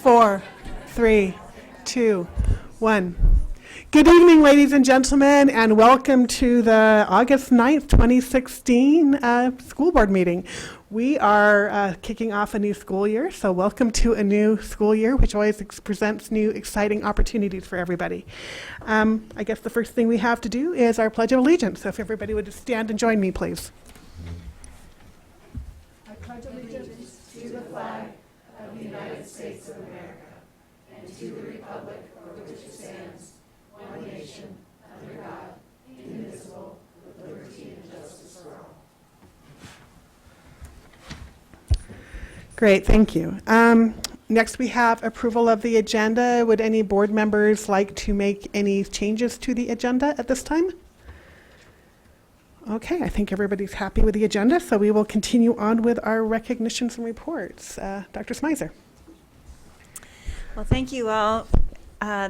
4, 3, 2, 1. Good evening, ladies and gentlemen, and welcome to the August 9th, 2016 school board meeting. We are kicking off a new school year, so welcome to a new school year, which always presents new exciting opportunities for everybody. I guess the first thing we have to do is our Pledge of Allegiance, so if everybody would just stand and join me, please. I pledge allegiance to the flag of the United States of America and to the republic for which it stands, one nation, under God, indivisible, with liberty and justice for all. Great, thank you. Next we have approval of the agenda. Would any board members like to make any changes to the agenda at this time? Okay, I think everybody's happy with the agenda, so we will continue on with our recognitions and reports. Dr. Smizer. Well, thank you all.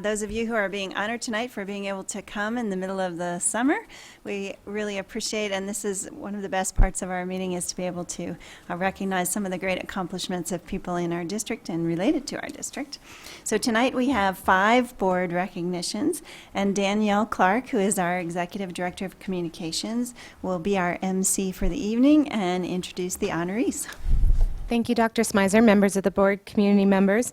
Those of you who are being honored tonight for being able to come in the middle of the summer, we really appreciate, and this is one of the best parts of our meeting, is to be able to recognize some of the great accomplishments of people in our district and related to our district. So tonight we have 5 board recognitions, and Danielle Clark, who is our Executive Director of Communications, will be our MC for the evening and introduce the honorees. Thank you, Dr. Smizer, members of the board, community members.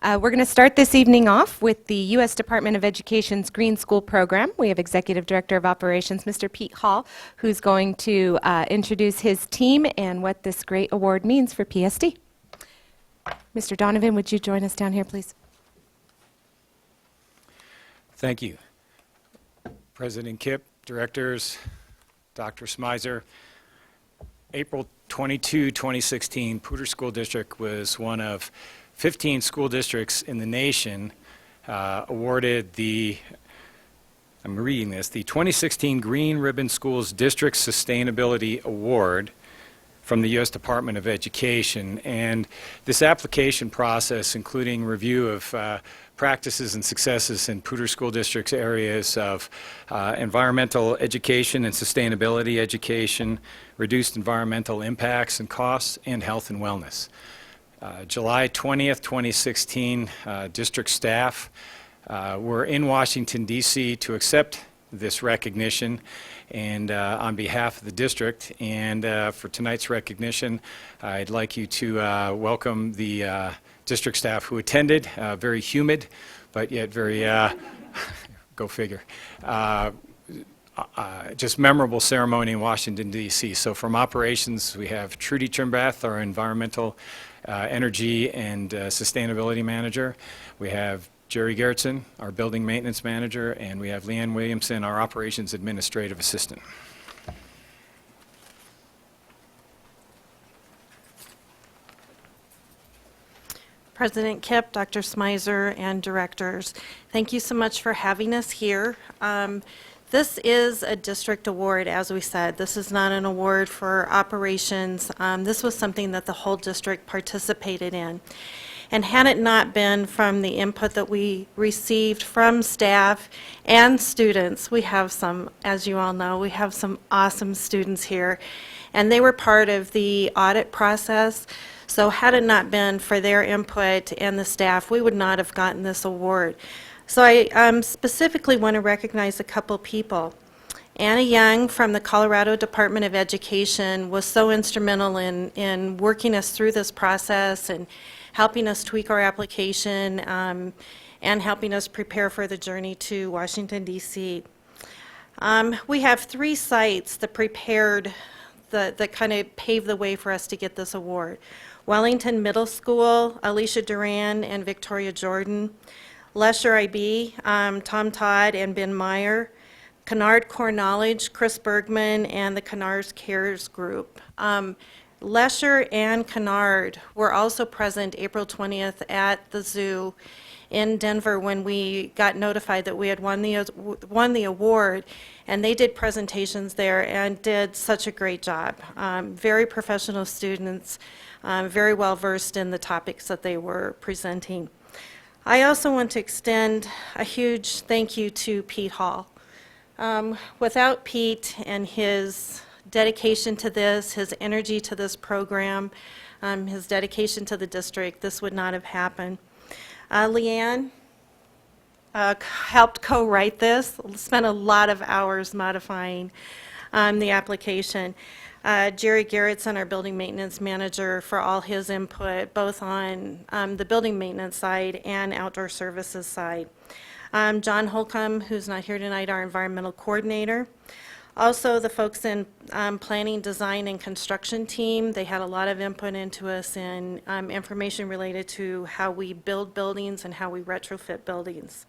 We're going to start this evening off with the U.S. Department of Education's Green School Program. We have Executive Director of Operations, Mr. Pete Hall, who's going to introduce his team and what this great award means for PSD. Mr. Donovan, would you join us down here, please? Thank you. President Kipp, directors, Dr. Smizer. April 22, 2016, Poudre School District was one of 15 school districts in the nation awarded the 2016 Green Ribbon Schools District Sustainability Award from the U.S. Department of Education. And this application process, including review of practices and successes in Poudre School District's areas of environmental education and sustainability education, reduced environmental impacts and costs, and health and wellness. July 20th, 2016, district staff were in Washington, D.C. to accept this recognition, and on behalf of the district and for tonight's recognition, I'd like you to welcome the district staff who attended. Very humid, but yet very, go figure, just memorable ceremony in Washington, D.C. So from operations, we have Trudy Trimbath, our environmental energy and sustainability manager. We have Jerry Gerritsen, our building maintenance manager, and we have Leanne Williamson, our operations administrative assistant. President Kipp, Dr. Smizer, and directors, thank you so much for having us here. This is a district award, as we said. This is not an award for operations. This was something that the whole district participated in. And had it not been from the input that we received from staff and students, we have some, as you all know, we have some awesome students here. And they were part of the audit process. So had it not been for their input and the staff, we would not have gotten this award. So I specifically want to recognize a couple people. Anna Young from the Colorado Department of Education was so instrumental in working us through this process and helping us tweak our application and helping us prepare for the journey to Washington, D.C. We have 3 sites that prepared, that kind of paved the way for us to get this award. Wellington Middle School, Alicia Duran and Victoria Jordan. Lesher IB, Tom Todd and Ben Meyer. Kennard Core Knowledge, Chris Bergman and the Kennard Cares Group. Lesher and Kennard were also present April 20th at the zoo in Denver when we got notified that we had won the award, and they did presentations there and did such a great job. Very professional students, very well versed in the topics that they were presenting. I also want to extend a huge thank you to Pete Hall. Without Pete and his dedication to this, his energy to this program, his dedication to the district, this would not have happened. Leanne helped co-write this, spent a lot of hours modifying the application. Jerry Garrettson, our building maintenance manager, for all his input, both on the building maintenance side and outdoor services side. John Holcomb, who's not here tonight, our environmental coordinator. Also, the folks in planning, design, and construction team, they had a lot of input into us in information related to how we build buildings and how we retrofit buildings.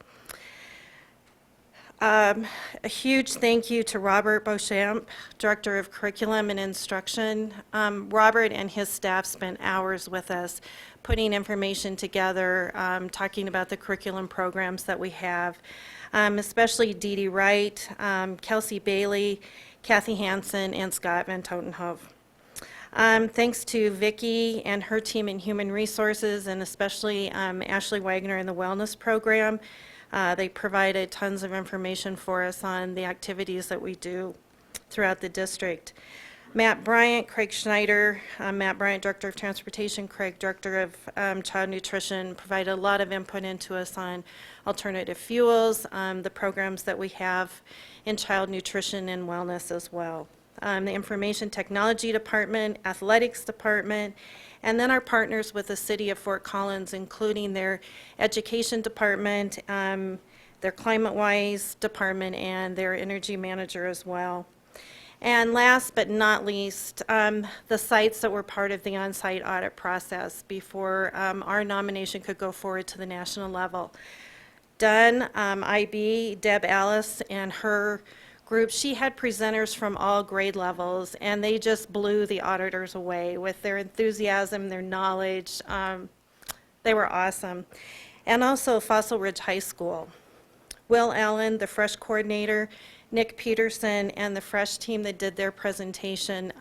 A huge thank you to Robert Beauchamp, Director of Curriculum and Instruction. Robert and his staff spent hours with us putting information together, talking about the curriculum programs that we have, especially Dee Dee Wright, Kelsey Bailey, Kathy Hansen, and Scott Van Totenhove. Thanks to Vicki and her team in Human Resources, and especially Ashley Wagner in the Wellness Program. They provided tons of information for us on the activities that we do throughout the district. Matt Bryant, Craig Schneider, Matt Bryant, Director of Transportation, Craig, Director of Child Nutrition, provided a lot of input into us on alternative fuels, the programs that we have in child nutrition and wellness as well. The Information Technology Department, Athletics Department, and then our partners with the City of Fort Collins, including their Education Department, their Climate-Wise Department, and their Energy Manager as well. And last but not least, the sites that were part of the on-site audit process before our nomination could go forward to the national level. Dunn, IB, Deb Alice, and her group, she had presenters from all grade levels, and they just blew the auditors away with their enthusiasm, their knowledge. They were awesome. And also Fossil Ridge High School. Will Allen, the Fresh coordinator, Nick Peterson, and the Fresh team that did their presentation.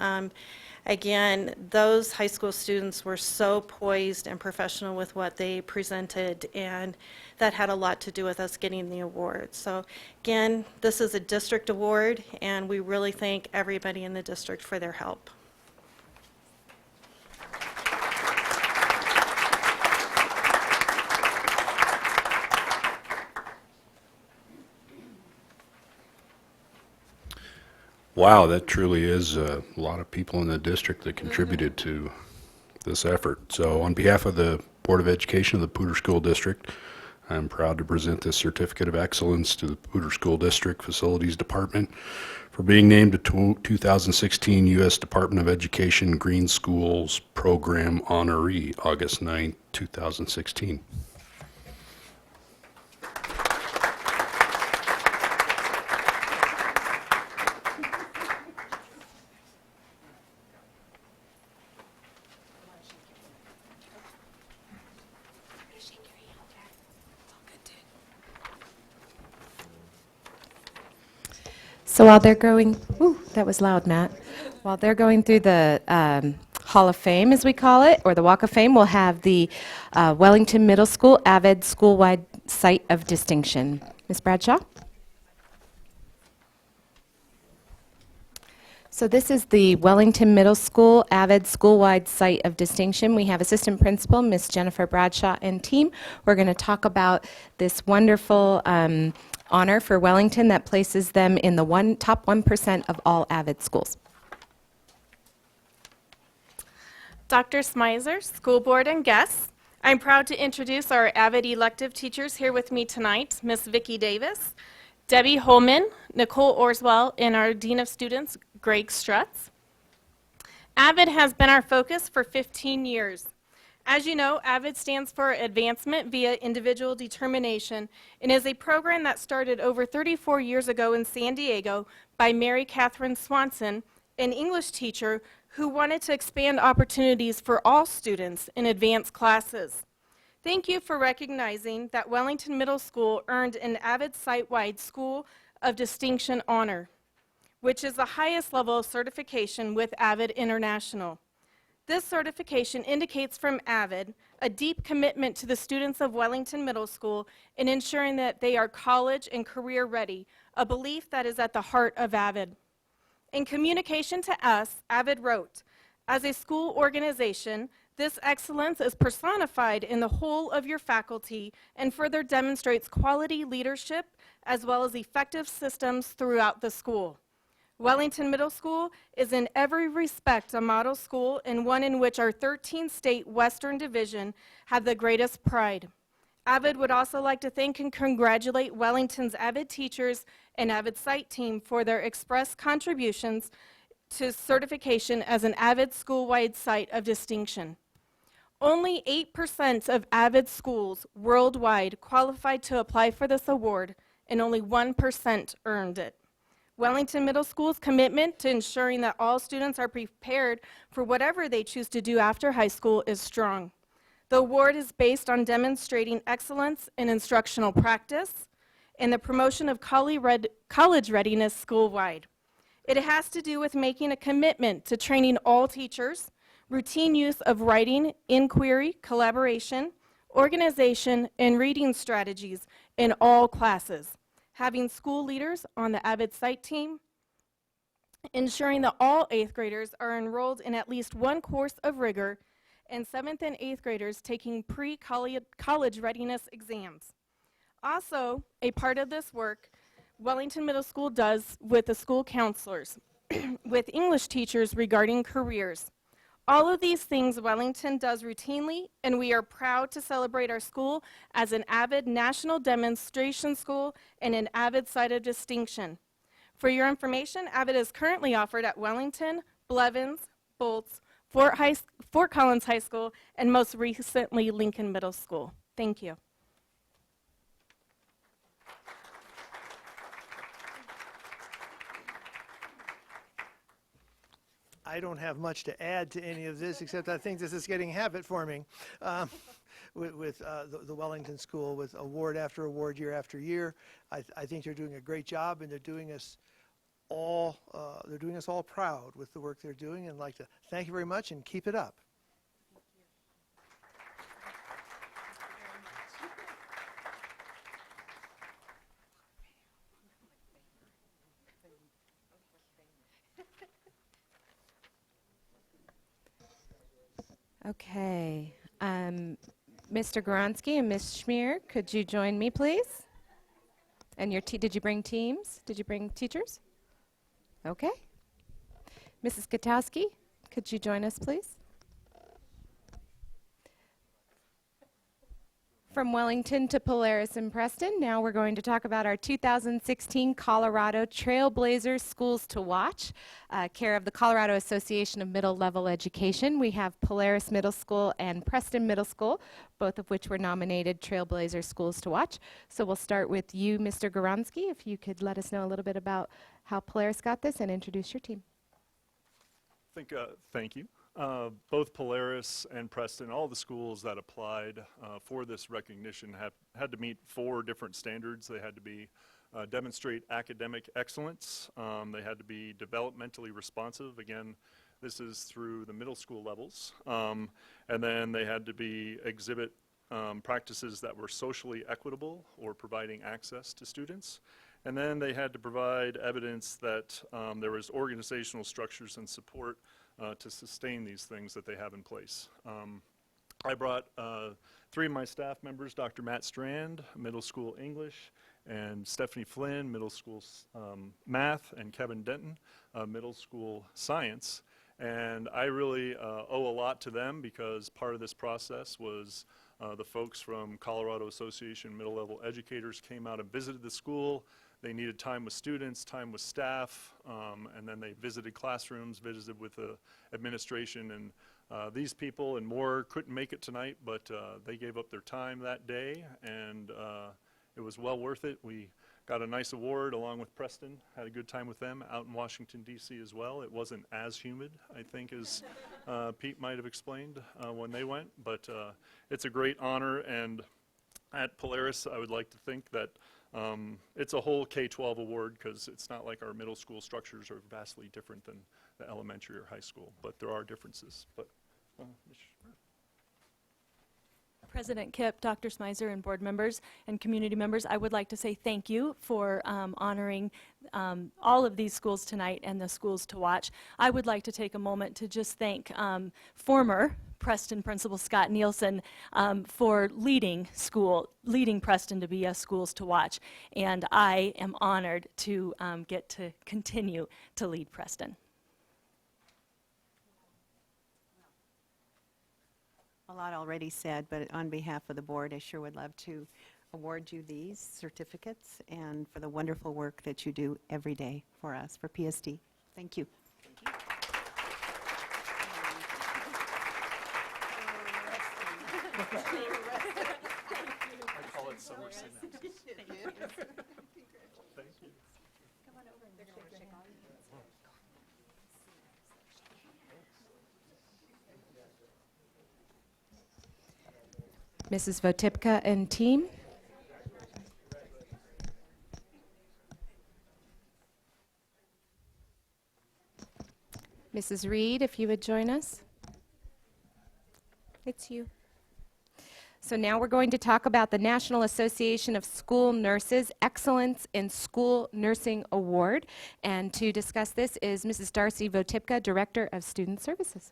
Again, those high school students were so poised and professional with what they presented, and that had a lot to do with us getting the award. So again, this is a district award, and we really thank everybody in the district for their help. Wow, that truly is a lot of people in the district that contributed to this effort. So on behalf of the Board of Education of the Poudre School District, I'm proud to present this Certificate of Excellence to the Poudre School District Facilities Department for being named a 2016 U.S. Department of Education Green Schools Program honoree, August 9, 2016. So while they're going, ooh, that was loud, Matt. While they're going through the Hall of Fame, as we call it, or the Walk of Fame, we'll have the Wellington Middle School AVID School-Wide Site of Distinction. Ms. Bradshaw? So this is the Wellington Middle School AVID School-Wide Site of Distinction. We have Assistant Principal, Ms. Jennifer Bradshaw, and team. We're going to talk about this wonderful honor for Wellington that places them in the top 1% of all AVID schools. Dr. Smizer, school board, and guests, I'm proud to introduce our AVID elective teachers here with me tonight, Ms. Vicki Davis, Debbie Holman, Nicole Orswell, and our Dean of Students, Greg Strutz. AVID has been our focus for 15 years. As you know, AVID stands for Advancement via Individual Determination and is a program that started over 34 years ago in San Diego by Mary Catherine Swanson, an English teacher who wanted to expand opportunities for all students in advanced classes. Thank you for recognizing that Wellington Middle School earned an AVID site-wide School of Distinction honor, which is the highest level of certification with AVID International. This certification indicates from AVID a deep commitment to the students of Wellington Middle School in ensuring that they are college and career ready, a belief that is at the heart of AVID. In communication to us, AVID wrote, as a school organization, This excellence is personified in the whole of your faculty and further demonstrates quality leadership as well as effective systems throughout the school. Wellington Middle School is in every respect a model school and one in which our 13-state Western Division have the greatest pride. Avid would also like to thank and congratulate Wellington's Avid teachers and Avid site team for their express contributions to certification as an Avid school-wide site of distinction. Only 8% of Avid schools worldwide qualified to apply for this award, and only 1% earned it. Wellington Middle School's commitment to ensuring that all students are prepared for whatever they choose to do after high school is strong. The award is based on demonstrating excellence in instructional practice and the promotion of college readiness school-wide. It has to do with making a commitment to training all teachers, routine use of writing, inquiry, collaboration, organization, and reading strategies in all classes, having school leaders on the Avid site team, ensuring that all 8th graders are enrolled in at least one course of rigor, and 7th and 8th graders taking pre-college readiness exams. Also, a part of this work Wellington Middle School does with the school counselors, with English teachers regarding careers. All of these things Wellington does routinely, and we are proud to celebrate our school as an Avid National Demonstration School and an Avid Site of Distinction. For your information, Avid is currently offered at Wellington, Blevins, Bolts, Fort Collins High School, and most recently, Lincoln Middle School. Thank you. I don't have much to add to any of this, except I think this is getting habit forming with the Wellington School, with award after award, year after year. I think they're doing a great job, and they're doing us all proud with the work they're doing, and I'd like to thank you very much and keep it up. Okay. Mr. Goronsky and Ms. Schmier, could you join me, please? And did you bring teams? Did you bring teachers? Okay. Mrs. Gutowski, could you join us, please? From Wellington to Polaris and Preston, now we're going to talk about our 2016 Colorado Trailblazers Schools to Watch, care of the Colorado Association of Middle Level Education. We have Polaris Middle School and Preston Middle School, both of which were nominated Trailblazers Schools to Watch. So we'll start with you, Mr. Goronsky, if you could let us know a little bit about how Polaris got this and introduce your team. Thank you. Both Polaris and Preston, all the schools that applied for this recognition had to meet 4 different standards. They had to demonstrate academic excellence. They had to be developmentally responsive. Again, this is through the middle school levels. And then they had to exhibit practices that were socially equitable or providing access to students. And then they had to provide evidence that there was organizational structures and support to sustain these things that they have in place. I brought 3 of my staff members, Dr. Matt Strand, middle school English, and Stephanie Flynn, middle school math, and Kevin Denton, middle school science. And I really owe a lot to them, because part of this process was the folks from Colorado Association Middle Level Educators came out and visited the school. They needed time with students, time with staff, and then they visited classrooms, visited with the administration, and these people and more couldn't make it tonight, but they gave up their time that day, and it was well worth it. We got a nice award along with Preston, had a good time with them out in Washington, D.C. as well. It wasn't as humid, I think, as Pete might have explained when they went, but it's a great honor. And at Polaris, I would like to think that it's a whole K-12 award, because it's not like our middle school structures are vastly different than the elementary or high school, but there are differences. But President Kipp, Dr. Smizer, and board members and community members, I would like to say thank you for honoring all of these schools tonight and the schools to watch. I would like to take a moment to just thank former Preston Principal Scott Nielsen for leading Preston to be a schools to watch. And I am honored to get to continue to lead Preston. A lot already said, but on behalf of the board, I sure would love to award you these certificates and for the wonderful work that you do every day for us, for PSD. Thank you. I call it summer synapses. Thank you. Mrs. Votipka and team. Mrs. Reed, if you would join us. It's you. So now we're going to talk about the National Association of School Nurses Excellence in School Nursing Award. And to discuss this is Mrs. Darcy Votipka, Director of Student Services.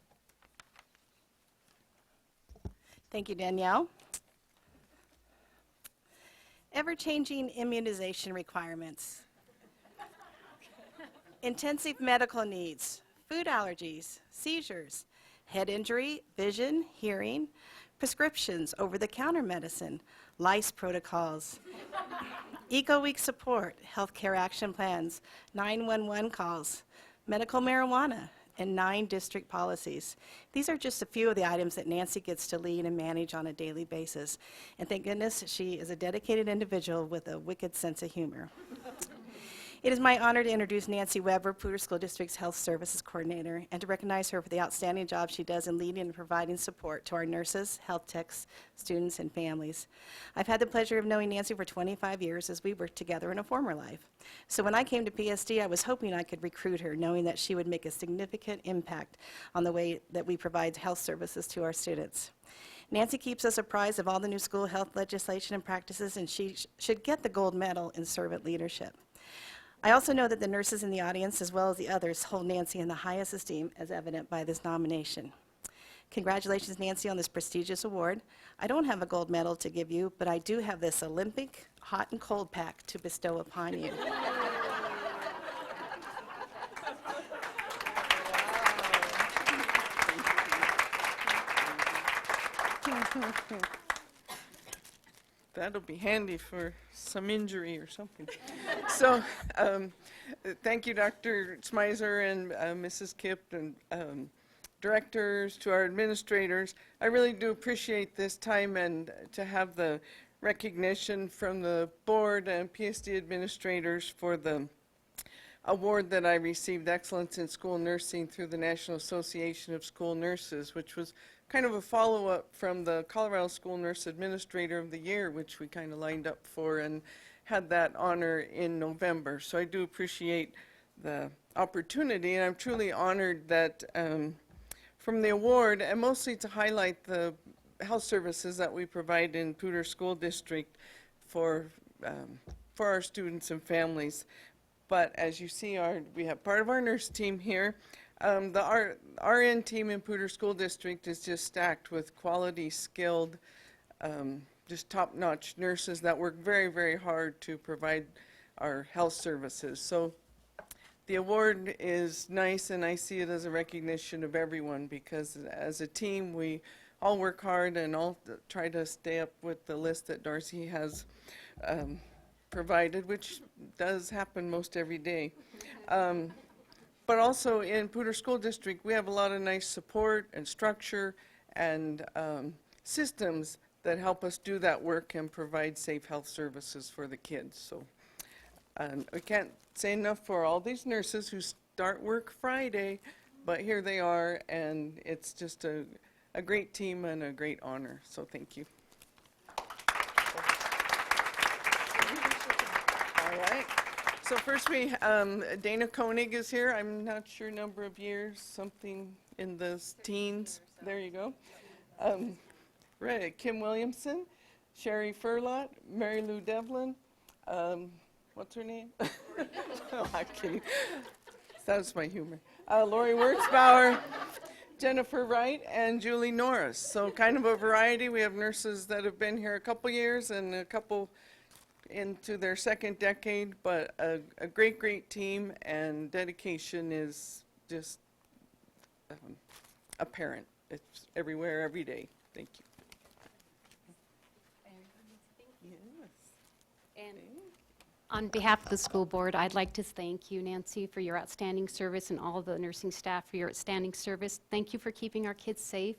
Thank you, Danielle. Ever-changing immunization requirements, intensive medical needs, food allergies, seizures, head injury, vision, hearing, prescriptions, over-the-counter medicine, lice protocols, Eco-Week support, healthcare action plans, 911 calls, medical marijuana, and 9 district policies. These are just a few of the items that Nancy gets to lead and manage on a daily basis. And thank goodness she is a dedicated individual with a wicked sense of humor. It is my honor to introduce Nancy Weber, Poudre School District's Health Services Coordinator, and to recognize her for the outstanding job she does in leading and providing support to our nurses, health techs, students, and families. I've had the pleasure of knowing Nancy for 25 years as we worked together in a former life. So when I came to PSD, I was hoping I could recruit her, knowing that she would make a significant impact on the way that we provide health services to our students. Nancy keeps us apprised of all the new school health legislation and practices, and she should get the gold medal in servant leadership. I also know that the nurses in the audience, as well as the others, hold Nancy in the highest esteem, as evident by this nomination. Congratulations, Nancy, on this prestigious award. I don't have a gold medal to give you, but I do have this Olympic hot and cold pack to bestow upon you. That'll be handy for some injury or something. So, thank you, Dr. Smyser and Mrs. Kipp and directors, to our administrators. I really do appreciate this time and to have the recognition from the board and PSD administrators for the award that I received, Excellence in School Nursing, through the National Association of School Nurses, which was kind of a follow-up from the Colorado School Nurse Administrator of the Year, which we kind of lined up for and had that honor in November. So I do appreciate the opportunity, and I'm truly honored that from the award, and mostly to highlight the health services that we provide in Poudre School District for our students and families. But as you see, we have part of our nurse team here. The RN team in Poudre School District is just stacked with quality, skilled, just top-notch nurses that work very, very hard to provide our health services. So the award is nice, and I see it as a recognition of everyone, because as a team, we all work hard and all try to stay up with the list that Darcy has provided, which does happen most every day. But also in Poudre School District, we have a lot of nice support and structure and systems that help us do that work and provide safe health services for the kids. So we can't say enough for all these nurses who start work Friday, but here they are, and it's just a great team and a great honor. So thank you. All right. So first Dana Koenig is here. I'm not sure number of years, something in the teens. There you go. Right, Kim Williamson, Sherry Furlot, Mary Lou Devlin, what's her name? No, I'm kidding. That was my humor. Lori Wirtzbauer, Jennifer Wright and Julie Norris. So kind of a variety. We have nurses that have been here a couple years and a couple into their second decade, but a great, great team, and dedication is just apparent. It's everywhere, every day. Thank you. And on behalf of the school board, I'd like to thank you, Nancy, for your outstanding service and all of the nursing staff for your outstanding service. Thank you for keeping our kids safe.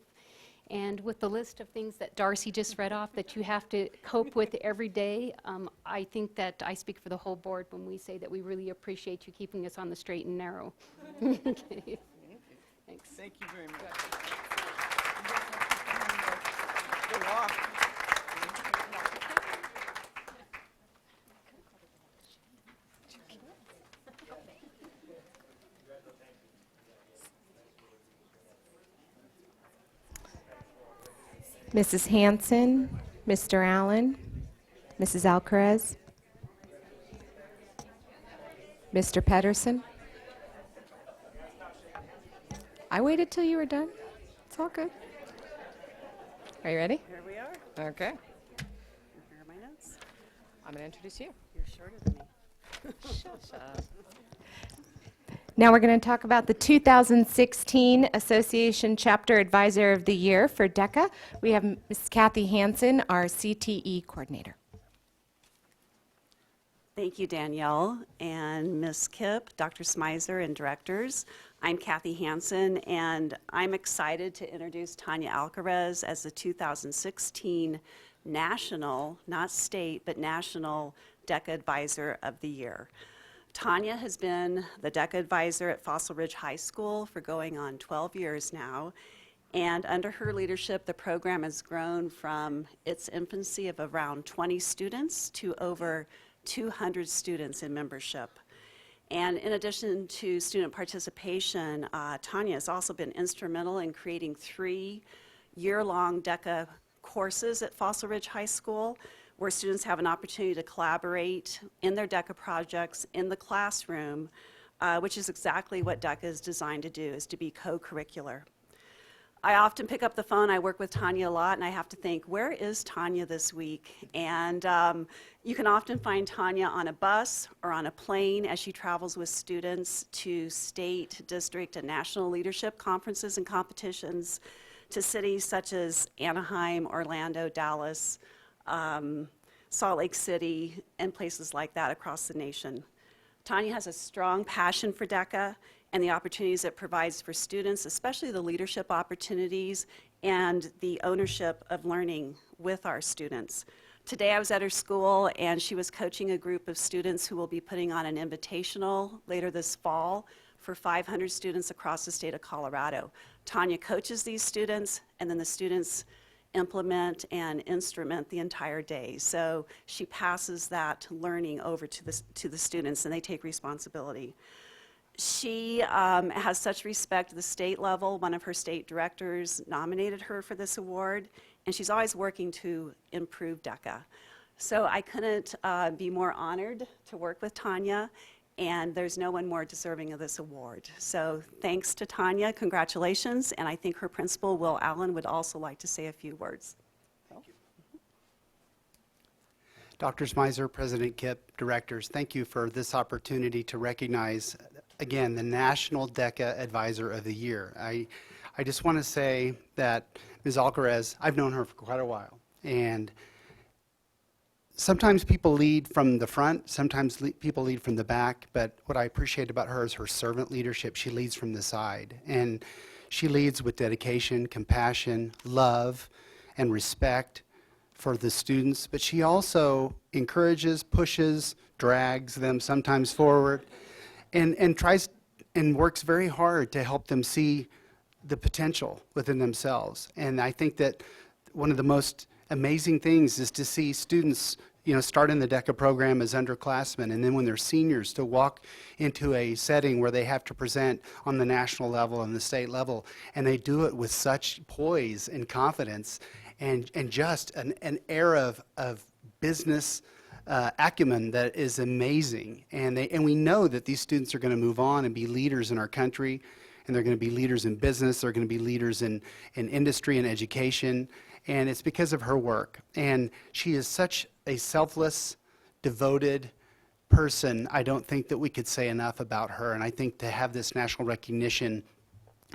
And with the list of things that Darcy just read off that you have to cope with every day, I think that I speak for the whole board when we say that we really appreciate you keeping us on the straight and narrow. Okay. Thanks. Thank you very much. Good walk. Mrs. Hanson, Mr. Allen, Mrs. Alcaraz, Mr. Pedersen. I waited till you were done. It's all good. Are you ready? Here we are. Okay. Here are my notes. I'm going to introduce you. You're shorter than me. Now we're going to talk about the 2016 Association Chapter Advisor of the Year for DECA. We have Ms. Kathy Hansen, our CTE coordinator. Thank you, Danielle and Ms. Kipp, Dr. Smizer, and directors. I'm Kathy Hansen, and I'm excited to introduce Tanya Alcaraz as the 2016 National, not state, but National DECA Advisor of the Year. Tanya has been the DECA advisor at Fossil Ridge High School for going on 12 years now, and under her leadership, the program has grown from its infancy of around 20 students to over 200 students in membership. And in addition to student participation, Tanya has also been instrumental in creating 3 year-long DECA courses at Fossil Ridge High School, where students have an opportunity to collaborate in their DECA projects in the classroom, which is exactly what DECA is designed to do, is to be co-curricular. I often pick up the phone, I work with Tanya a lot, and I have to think, where is Tanya this week? And you can often find Tanya on a bus or on a plane as she travels with students to state, district, and national leadership conferences and competitions, to cities such as Anaheim, Orlando, Dallas, Salt Lake City, and places like that across the nation. Tanya has a strong passion for DECA and the opportunities it provides for students, especially the leadership opportunities and the ownership of learning with our students. Today I was at her school and she was coaching a group of students who will be putting on an invitational later this fall for 500 students across the state of Colorado. Tanya coaches these students, and then the students implement and instrument the entire day. So she passes that learning over to the students, and they take responsibility. She has such respect at the state level. One of her state directors nominated her for this award, and she's always working to improve DECA. So I couldn't be more honored to work with Tanya, and there's no one more deserving of this award. So thanks to Tanya, congratulations, and I think her principal, Will Allen, would also like to say a few words. Thank you. Dr. Smizer, President Kipp, directors, thank you for this opportunity to recognize, again, the National DECA Advisor of the Year. I just want to say that Ms. Alcaraz, I've known her for quite a while, and sometimes people lead from the front, sometimes people lead from the back, but what I appreciate about her is her servant leadership. She leads from the side, and she leads with dedication, compassion, love, and respect for the students, but she also encourages, pushes, drags them sometimes forward, and tries and works very hard to help them see the potential within themselves. And I think that one of the most amazing things is to see students, start in the DECA program as underclassmen, and then when they're seniors, to walk into a setting where they have to present on the national level and the state level, and they do it with such poise and confidence, and just an air of business acumen that is amazing. And we know that these students are going to move on and be leaders in our country, and they're going to be leaders in business, they're going to be leaders in industry and education, and it's because of her work. And she is such a selfless, devoted person. I don't think that we could say enough about her, and I think to have this national recognition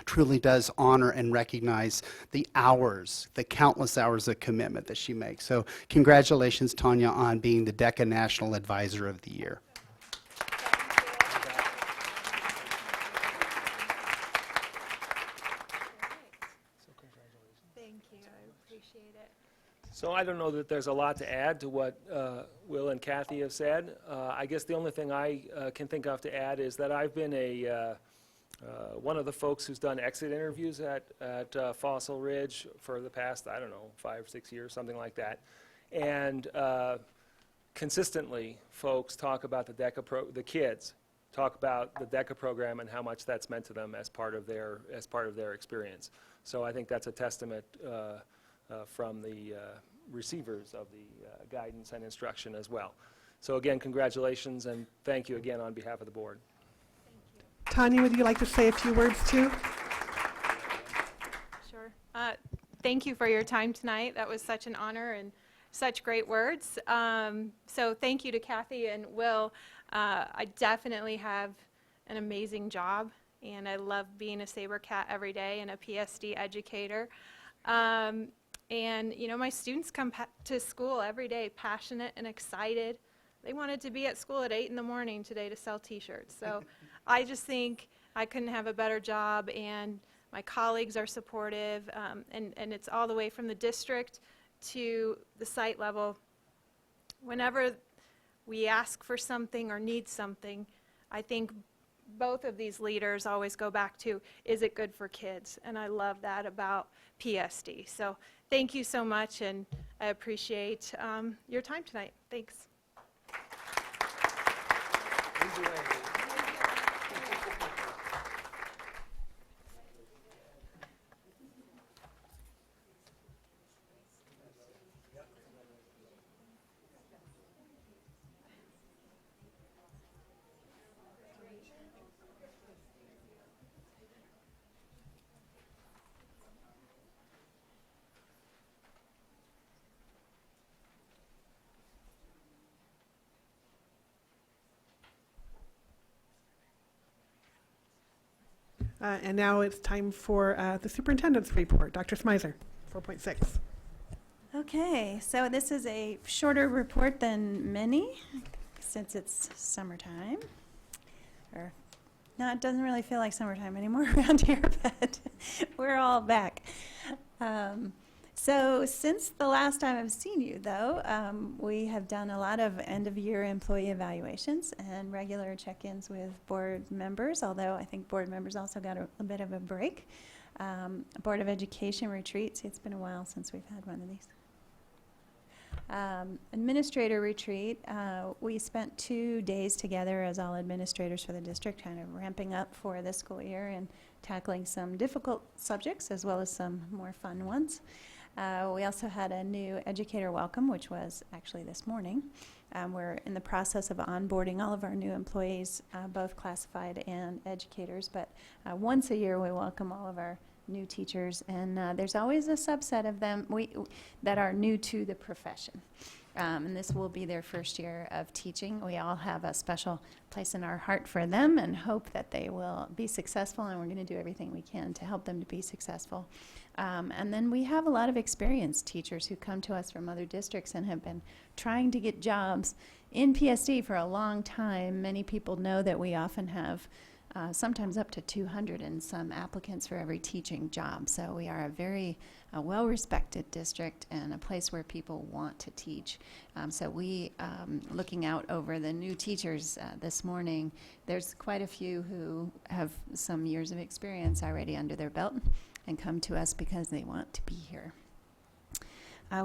truly does honor and recognize the hours, the countless hours of commitment that she makes. So congratulations, Tanya, on being the DECA National Advisor of the Year. Thank you, I appreciate it. So I don't know that there's a lot to add to what Will and Kathy have said. I guess the only thing I can think of to add is that I've been one of the folks who's done exit interviews at Fossil Ridge for the past, I don't know, 5 or 6 years, something like that. And consistently, folks talk about the kids talk about the DECA program and how much that's meant to them as part of their experience. So I think that's a testament from the receivers of the guidance and instruction as well. So again, congratulations, and thank you again on behalf of the board. Tanya, would you like to say a few words too? Sure. Thank you for your time tonight. That was such an honor and such great words. So thank you to Kathy and Will. I definitely have an amazing job, and I love being a Sabre Cat every day and a PSD educator. And you know, my students come to school every day passionate and excited. They wanted to be at school at 8 in the morning today to sell t-shirts. So I just think I couldn't have a better job, and my colleagues are supportive, and it's all the way from the district to the site level. Whenever we ask for something or need something, I think both of these leaders always go back to, is it good for kids? And I love that about PSD. So thank you so much, and I appreciate your time tonight. Thanks. And now it's time for the superintendent's report. Dr. Smyser, 4.6. Okay, so this is a shorter report than many since it's summertime. Or, no, it doesn't really feel like summertime anymore around here, but we're all back. So since the last time I've seen you, though, we have done a lot of end-of-year employee evaluations and regular check-ins with board members, although I think board members also got a bit of a break. Board of Education retreats. It's been a while since we've had one of these. Administrator retreat. We spent 2 days together as all administrators for the district, kind of ramping up for this school year and tackling some difficult subjects as well as some more fun ones. We also had a new educator welcome, which was actually this morning. We're in the process of onboarding all of our new employees, both classified and educators, but once a year we welcome all of our new teachers, and there's always a subset of them that are new to the profession. And this will be their first year of teaching. We all have a special place in our heart for them and hope that they will be successful, and we're going to do everything we can to help them to be successful. And then we have a lot of experienced teachers who come to us from other districts and have been trying to get jobs in PSD for a long time. Many people know that we often have sometimes up to 200 and some applicants for every teaching job. So we are a very well-respected district and a place where people want to teach. So we, looking out over the new teachers this morning, there's quite a few who have some years of experience already under their belt and come to us because they want to be here.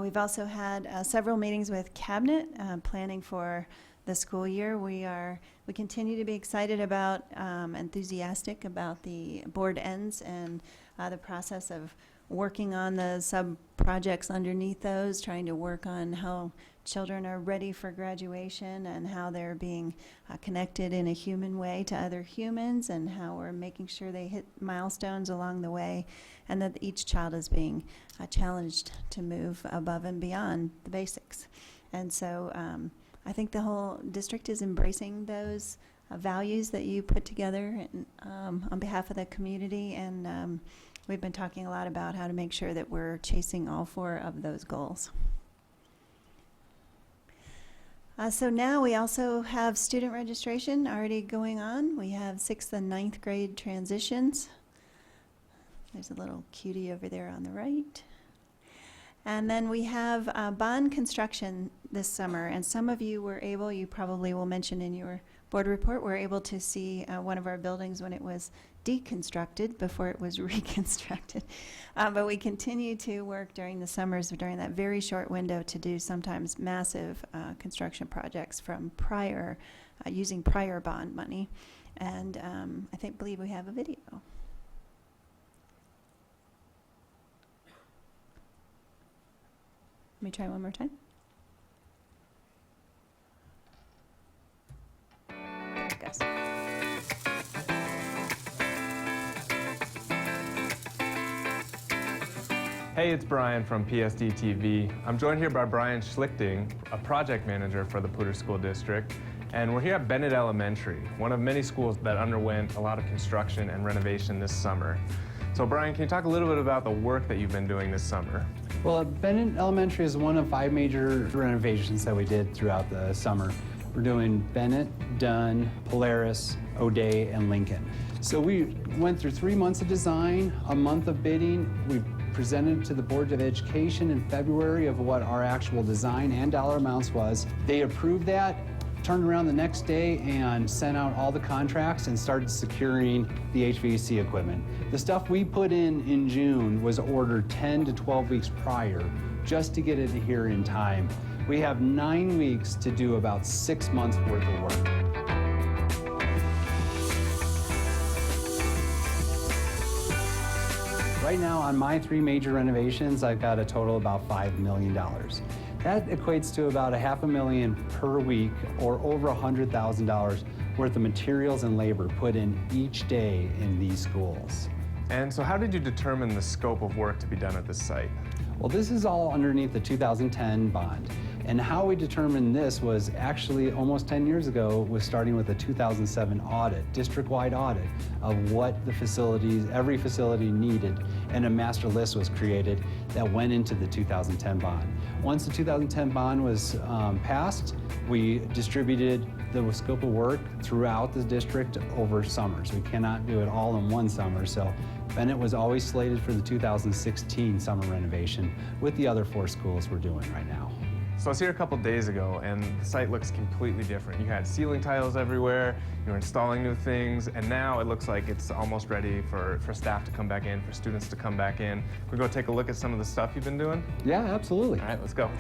We've also had several meetings with Cabinet planning for the school year. We continue to be excited about, enthusiastic about the board ends and the process of working on the sub-projects underneath those, trying to work on how children are ready for graduation and how they're being connected in a human way to other humans, and how we're making sure they hit milestones along the way, and that each child is being challenged to move above and beyond the basics. And so I think the whole district is embracing those values that you put together on behalf of the community, and we've been talking a lot about how to make sure that we're chasing all 4 of those goals. So now we also have student registration already going on. We have 6th and 9th grade transitions. There's a little cutie over there on the right. And then we have bond construction this summer, and some of you were able, you probably will mention in your board report, were able to see one of our buildings when it was deconstructed before it was reconstructed. But we continue to work during the summers, during that very short window, to do sometimes massive construction projects from prior, using prior bond money. And I believe we have a video. Let me try one more time. There it goes. Hey, it's Brian from PSD TV. I'm joined here by Brian Schlichting, a project manager for the Poudre School District, and we're here at Bennett Elementary, one of many schools that underwent a lot of construction and renovation this summer. So Brian, can you talk a little bit about the work that you've been doing this summer? Well, Bennett Elementary is one of 5 major renovations that we did throughout the summer. We're doing Bennett, Dunn, Polaris, O'Day, and Lincoln. So we went through 3 months of design, a month of bidding. We presented to the Board of Education in February of what our actual design and dollar amounts was. They approved that, turned around the next day and sent out all the contracts and started securing the HVAC equipment. The stuff we put in June was ordered 10 to 12 weeks prior just to get it here in time. We have 9 weeks to do about 6 months worth of work. Right now, on my 3 major renovations, I've got a total of about $5 million. That equates to about $500,000 per week, or over $100,000 worth of materials and labor put in each day in these schools. And so how did you determine the scope of work to be done at this site? Well, this is all underneath the 2010 bond. And how we determined this was actually almost 10 years ago, was starting with a 2007 audit, district-wide audit of what the facilities, every facility needed, and a master list was created that went into the 2010 bond. Once the 2010 bond was passed, we distributed the scope of work throughout the district over summers. We cannot do it all in one summer, so Bennett was always slated for the 2016 summer renovation with the other 4 schools we're doing right now. So I was here a couple days ago, and the site looks completely different. You had ceiling tiles everywhere, you were installing new things, and now it looks like it's almost ready for staff to come back in, for students to come back in. Can we go take a look at some of the stuff you've been doing? Yeah, absolutely. All right, let's go.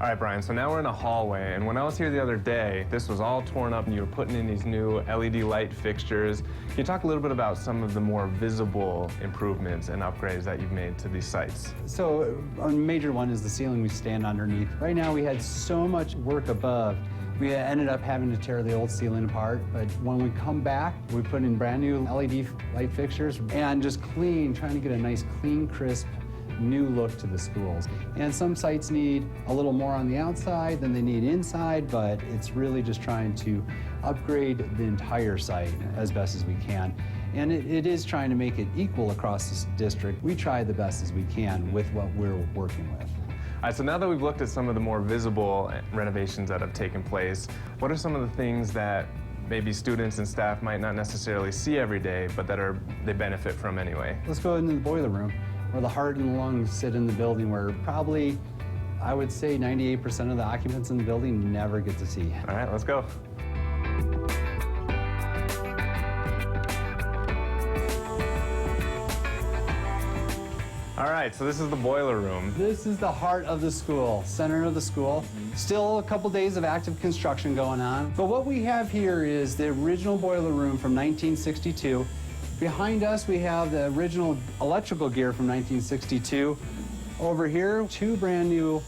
All right, Brian, so now we're in a hallway, and when I was here the other day, this was all torn up and you were putting in these new LED light fixtures. Can you talk a little bit about some of the more visible improvements and upgrades that you've made to these sites? So a major one is the ceiling we stand underneath. Right now we had so much work above, we ended up having to tear the old ceiling apart, but when we come back, we put in brand new LED light fixtures and just trying to get a nice, clean, crisp, new look to the schools. And some sites need a little more on the outside than they need inside, but it's really just trying to upgrade the entire site as best as we can. And it is trying to make it equal across this district. We try the best as we can with what we're working with. All right, so now that we've looked at some of the more visible renovations that have taken place, what are some of the things that maybe students and staff might not necessarily see every day, but that they benefit from anyway? Let's go into the boiler room, where the heart and the lungs sit in the building, where probably, I would say 98% of the occupants in the building never get to see. All right, let's go. All right, so this is the boiler room. This is the heart of the school, center of the school. Still a couple days of active construction going on. But what we have here is the original boiler room from 1962. Behind us, we have the original electrical gear from 1962. Over here, 2 brand new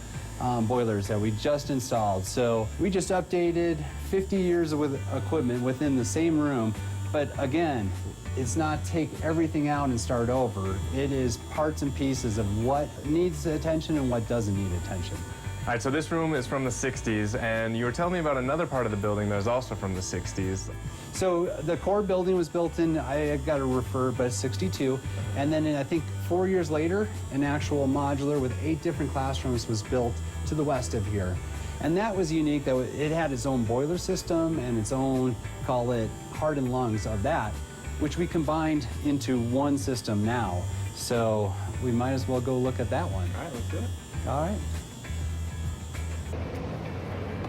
boilers that we just installed. So we just updated 50 years of equipment within the same room. But again, it's not take everything out and start over. It is parts and pieces of what needs attention and what doesn't need attention. All right, so this room is from the 60s, and you were telling me about another part of the building that was also from the 60s. So the core building was built in, I got to refer, but 62. And then I think 4 years later, an actual modular with 8 different classrooms was built to the west of here. And that was unique, that it had its own boiler system and its own, call it, heart and lungs of that, which we combined into one system now. So we might as well go look at that one. All right, let's do it. All right.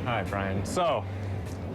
All right, Brian. So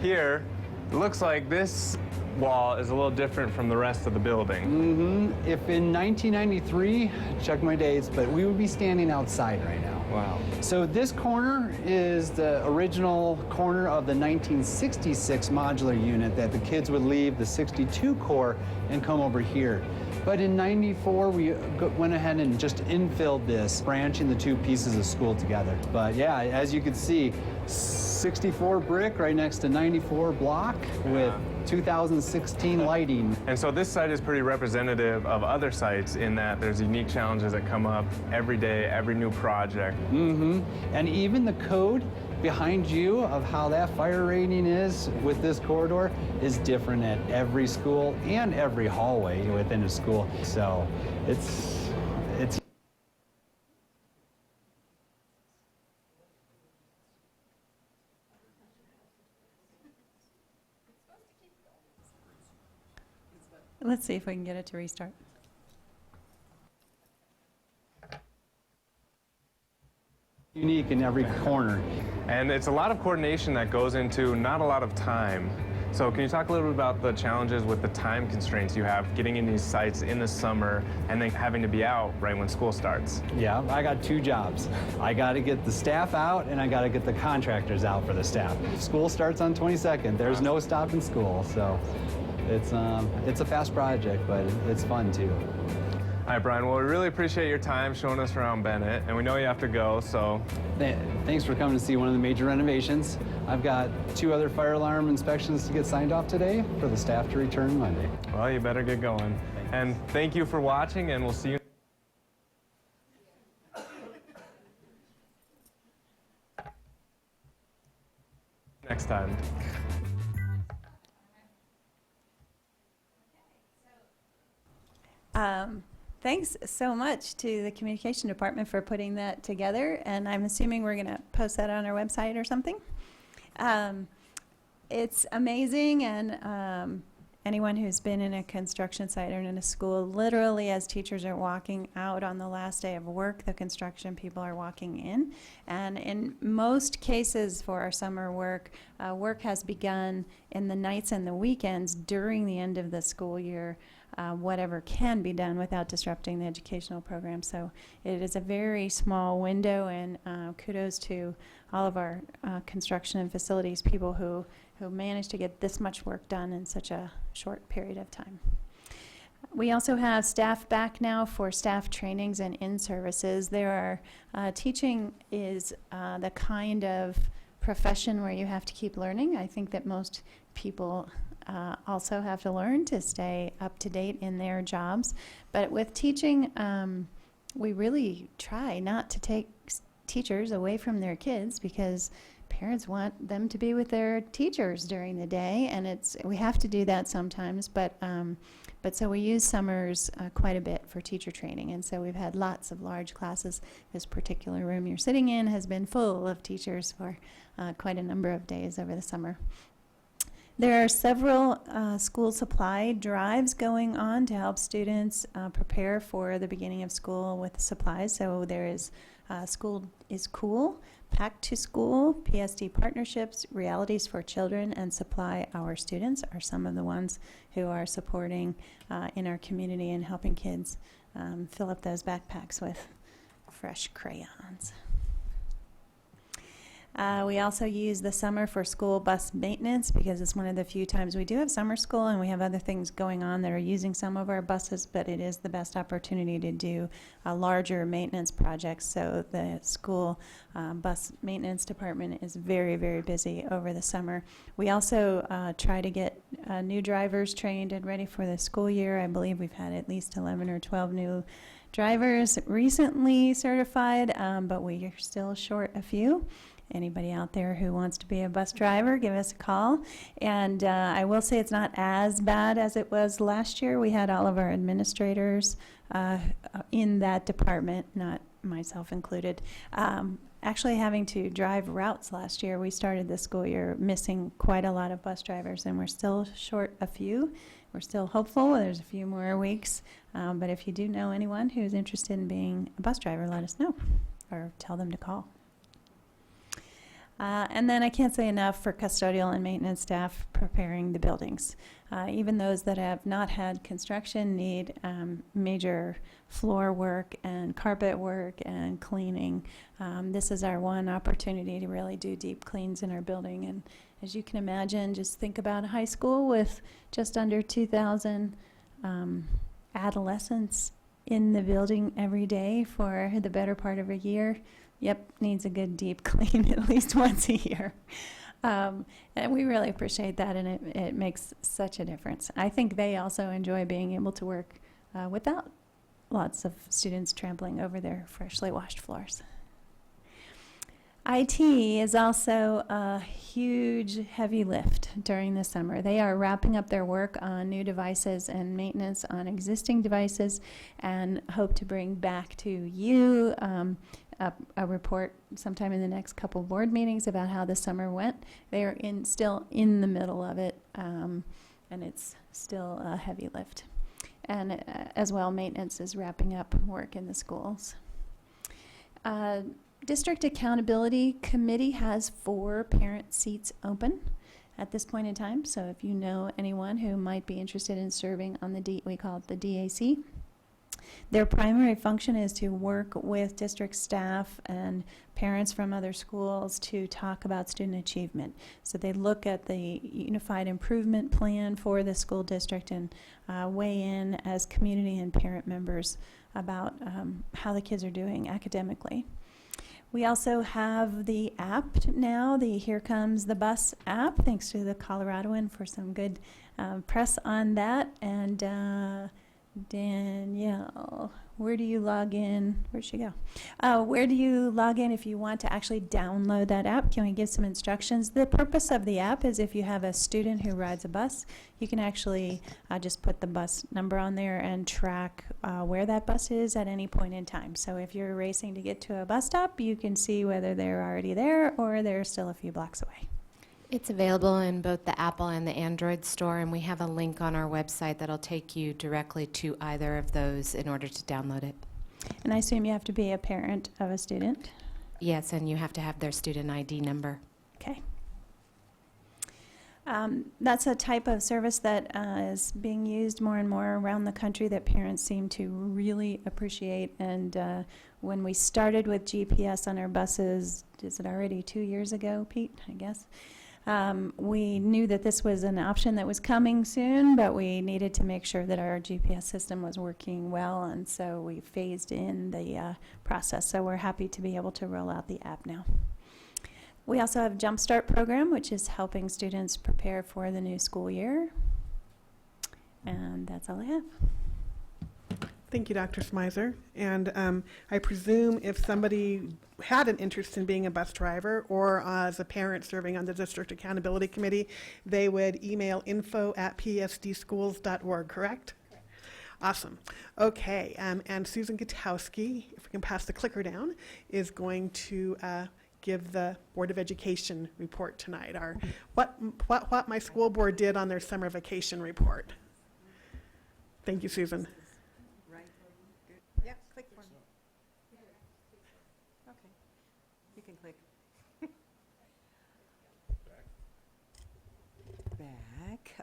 here, it looks like this wall is a little different from the rest of the building. If in 1993, check my dates, but we would be standing outside right now. Wow. So this corner is the original corner of the 1966 modular unit that the kids would leave the 62 core and come over here. But in 94, we went ahead and just infilled this, branching the 2 pieces of school together. But yeah, as you can see, 64 brick right next to 94 block with 2016 lighting. And so this site is pretty representative of other sites in that there's unique challenges that come up every day, every new project. And even the code behind you of how that fire rating is with this corridor is different at every school and every hallway within a school. So it's Let's see if we can get it to restart. unique in every corner. And it's a lot of coordination that goes into not a lot of time. So can you talk a little bit about the challenges with the time constraints you have getting in these sites in the summer and then having to be out right when school starts? Yeah, I got 2 jobs. I got to get the staff out and I got to get the contractors out for the staff. School starts on 22nd. There's no stopping school, so it's a fast project, but it's fun too. All right, Brian, well, we really appreciate your time showing us around Bennett, and we know you have to go, so... Thanks for coming to see one of the major renovations. I've got 2 other fire alarm inspections to get signed off today for the staff to return Monday. Well, you better get going. Thanks. And thank you for watching, and we'll see you next time. Thanks so much to the communication department for putting that together, and I'm assuming we're going to post that on our website or something. It's amazing, and anyone who's been in a construction site or in a school, literally as teachers are walking out on the last day of work, the construction people are walking in. And in most cases for our summer work, work has begun in the nights and the weekends during the end of the school year. Whatever can be done without disrupting the educational program. So it is a very small window, and kudos to all of our construction and facilities people who managed to get this much work done in such a short period of time. We also have staff back now for staff trainings and in-services. There are, teaching is the kind of profession where you have to keep learning. I think that most people also have to learn to stay up to date in their jobs. But with teaching, we really try not to take teachers away from their kids because parents want them to be with their teachers during the day, and we have to do that sometimes. But so we use summers quite a bit for teacher training, and so we've had lots of large classes. This particular room you're sitting in has been full of teachers for quite a number of days over the summer. There are several school supply drives going on to help students prepare for the beginning of school with supplies. So there is School is Cool, Pack to School, PSD Partnerships, Realities for Children, and Supply Our Students are some of the ones who are supporting in our community and helping kids fill up those backpacks with fresh crayons. We also use the summer for school bus maintenance because it's one of the few times we do have summer school and we have other things going on that are using some of our buses, but it is the best opportunity to do larger maintenance projects. So the school bus maintenance department is very, very busy over the summer. We also try to get new drivers trained and ready for the school year. I believe we've had at least 11 or 12 new drivers recently certified, but we are still short a few. Anybody out there who wants to be a bus driver, give us a call. And I will say it's not as bad as it was last year. We had all of our administrators in that department, not myself included, actually having to drive routes last year. We started the school year missing quite a lot of bus drivers, and we're still short a few. We're still hopeful. There's a few more weeks. But if you do know anyone who's interested in being a bus driver, let us know or tell them to call. And then I can't say enough for custodial and maintenance staff preparing the buildings. Even those that have not had construction need major floor work and carpet work and cleaning. This is our one opportunity to really do deep cleans in our building. And as you can imagine, just think about a high school with just under 2,000 adolescents in the building every day for the better part of a year. Yep, needs a good deep clean at least once a year. And we really appreciate that, and it makes such a difference. I think they also enjoy being able to work without lots of students trampling over their freshly washed floors. IT is also a huge, heavy lift during the summer. They are wrapping up their work on new devices and maintenance on existing devices and hope to bring back to you a report sometime in the next couple board meetings about how the summer went. They are still in the middle of it, and it's still a heavy lift. And as well, maintenance is wrapping up work in the schools. District Accountability Committee has 4 parent seats open at this point in time. So if you know anyone who might be interested in serving on the we call it the DAC. Their primary function is to work with district staff and parents from other schools to talk about student achievement. So they look at the Unified Improvement Plan for the school district and weigh in as community and parent members about how the kids are doing academically. We also have the app now, the Here Comes the Bus app, thanks to the Coloradoan for some good press on that. And Danielle, where do you log in? Where'd she go? Where do you log in if you want to actually download that app? Can we give some instructions? The purpose of the app is if you have a student who rides a bus, you can actually just put the bus number on there and track where that bus is at any point in time. So if you're racing to get to a bus stop, you can see whether they're already there or they're still a few blocks away. It's available in both the Apple and the Android store, and we have a link on our website that'll take you directly to either of those in order to download it. And I assume you have to be a parent of a student? Yes, and you have to have their student ID number. Okay. That's a type of service that is being used more and more around the country that parents seem to really appreciate. And when we started with GPS on our buses, is it already 2 years ago, Pete, I guess? We knew that this was an option that was coming soon, but we needed to make sure that our GPS system was working well, and so we phased in the process. So we're happy to be able to roll out the app now. We also have Jumpstart program, which is helping students prepare for the new school year. And that's all I have. Thank you, Dr. Smizer. And I presume if somebody had an interest in being a bus driver or as a parent serving on the District Accountability Committee, they would email info@psdschools.org, correct? Awesome. Okay, and Susan Gutowski, if we can pass the clicker down, is going to give the Board of Education report tonight. Our what my school board did on their summer vacation report. Thank you, Susan. Yeah, click for me. Okay, you can click. Back.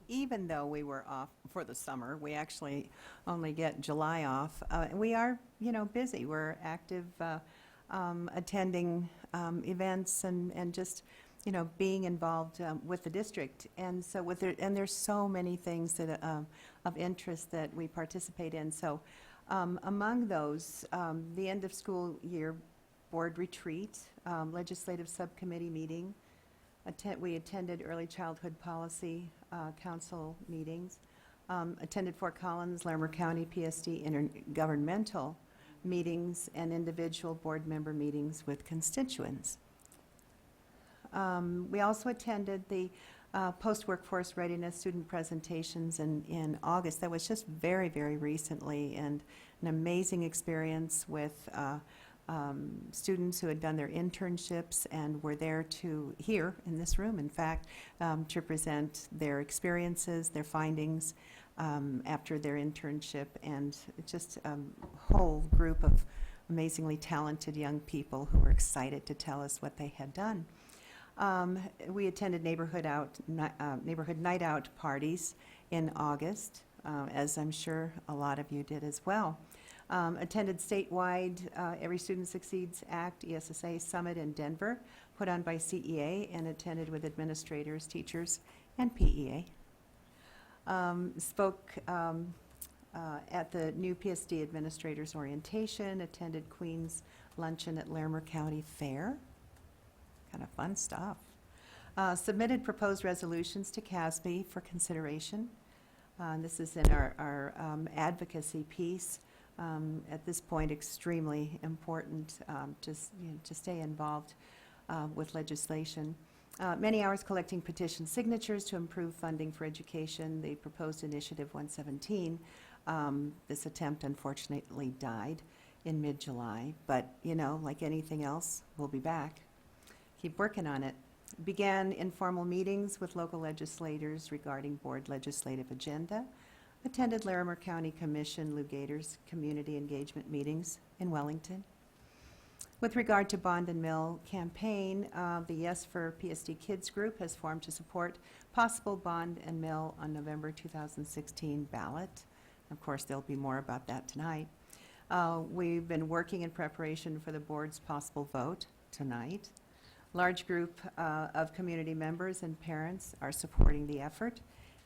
Even though we were off for the summer, we actually only get July off. We are, busy. We're active attending events and just, you know, being involved with the district. And so there's so many things that of interest that we participate in. So among those, the end of school year board retreat, legislative subcommittee meeting. We attended early childhood policy council meetings. Attended Fort Collins, Larimer County PSD intergovernmental meetings and individual board member meetings with constituents. We also attended the post-workforce readiness student presentations in August. That was just very, very recently, and an amazing experience with students who had done their internships and were there here in this room, in fact, to present their experiences, their findings after their internship, and just a whole group of amazingly talented young people who were excited to tell us what they had done. We attended neighborhood night out parties in August, as I'm sure a lot of you did as well. Attended statewide Every Student Succeeds Act ESSA Summit in Denver, put on by CEA, and attended with administrators, teachers, and PEA. Spoke at the new PSD Administrators Orientation, attended Queen's Luncheon at Larimer County Fair. Kind of fun stuff. Submitted proposed resolutions to CASB for consideration. This is in our advocacy piece. At this point, extremely important to stay involved with legislation. Many hours collecting petition signatures to improve funding for education. The proposed initiative 117. This attempt unfortunately died in mid-July, but you know, like anything else, we'll be back. Keep working on it. Began informal meetings with local legislators regarding board legislative agenda. Attended Larimer County Commission Lou Gator's community engagement meetings in Wellington. With regard to Bond and Mill campaign, the Yes for PSD Kids group has formed to support possible Bond and Mill on November 2016 ballot. Of course, there'll be more about that tonight. We've been working in preparation for the board's possible vote tonight. Large group of community members and parents are supporting the effort,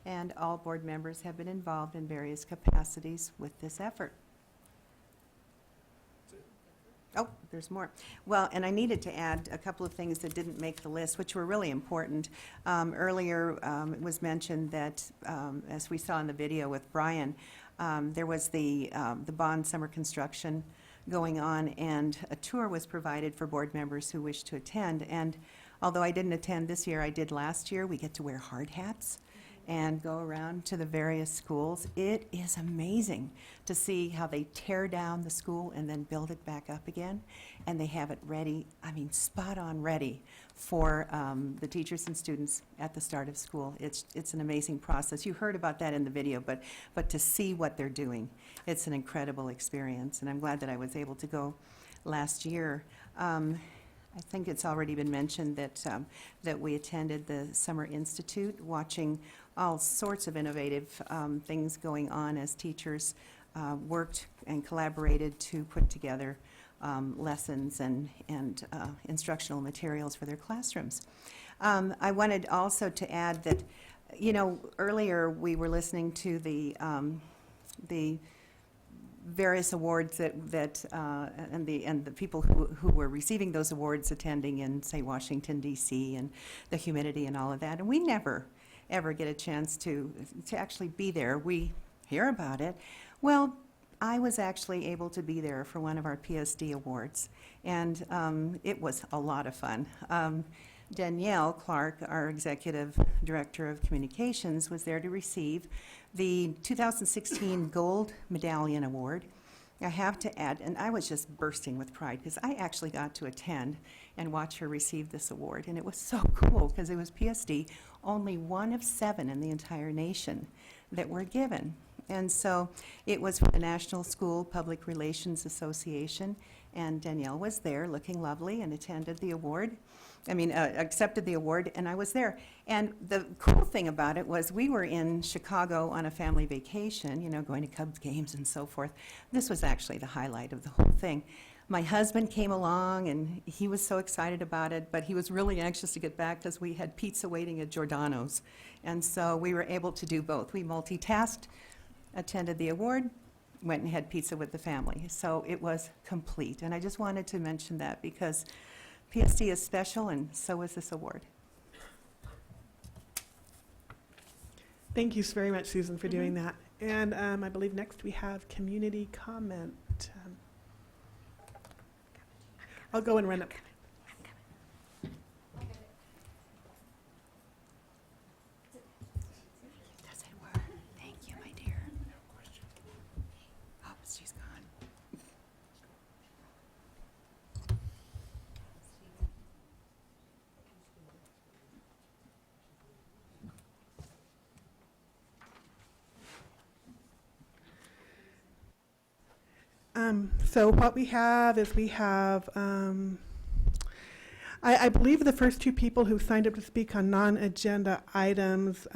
and all board members have been involved in various capacities with this effort. Oh, there's more. Well, and I needed to add a couple of things that didn't make the list, which were really important. Earlier, it was mentioned that, as we saw in the video with Brian, there was the Bond summer construction going on, and a tour was provided for board members who wished to attend. And although I didn't attend this year, I did last year. We get to wear hard hats and go around to the various schools. It is amazing to see how they tear down the school and then build it back up again. And they have it ready, I mean, spot on ready for the teachers and students at the start of school. It's an amazing process. You heard about that in the video, but to see what they're doing, it's an incredible experience. And I'm glad that I was able to go last year. I think it's already been mentioned that we attended the Summer Institute, watching all sorts of innovative things going on as teachers worked and collaborated to put together lessons and instructional materials for their classrooms. I wanted also to add that, you know, earlier we were listening to the various awards and the people who were receiving those awards attending in, say, Washington, D.C., and the humidity and all of that. And we never, ever get a chance to actually be there. We hear about it. Well, I was actually able to be there for one of our PSD awards, and it was a lot of fun. Danielle Clark, our Executive Director of Communications, was there to receive the 2016 Gold Medallion Award. I have to add, and I was just bursting with pride because I actually got to attend and watch her receive this award, and it was so cool because it was PSD, only one of 7 in the entire nation that were given. And so it was from the National School Public Relations Association, and Danielle was there looking lovely and attended the award. Accepted the award, and I was there. And the cool thing about it was we were in Chicago on a family vacation, you know, going to Cubs games and so forth. This was actually the highlight of the whole thing. My husband came along, and he was so excited about it, but he was really anxious to get back because we had pizza waiting at Giordano's. And so we were able to do both. We multitasked, attended the award, went and had pizza with the family. So it was complete. And I just wanted to mention that because PSD is special, and so is this award. Thank you very much, Susan, for doing that. And I believe next we have community comment. I'll go and run up. Does it work? Thank you, my dear. Oh, she's gone. So what we have is I believe the first two people who signed up to speak on non-agenda items,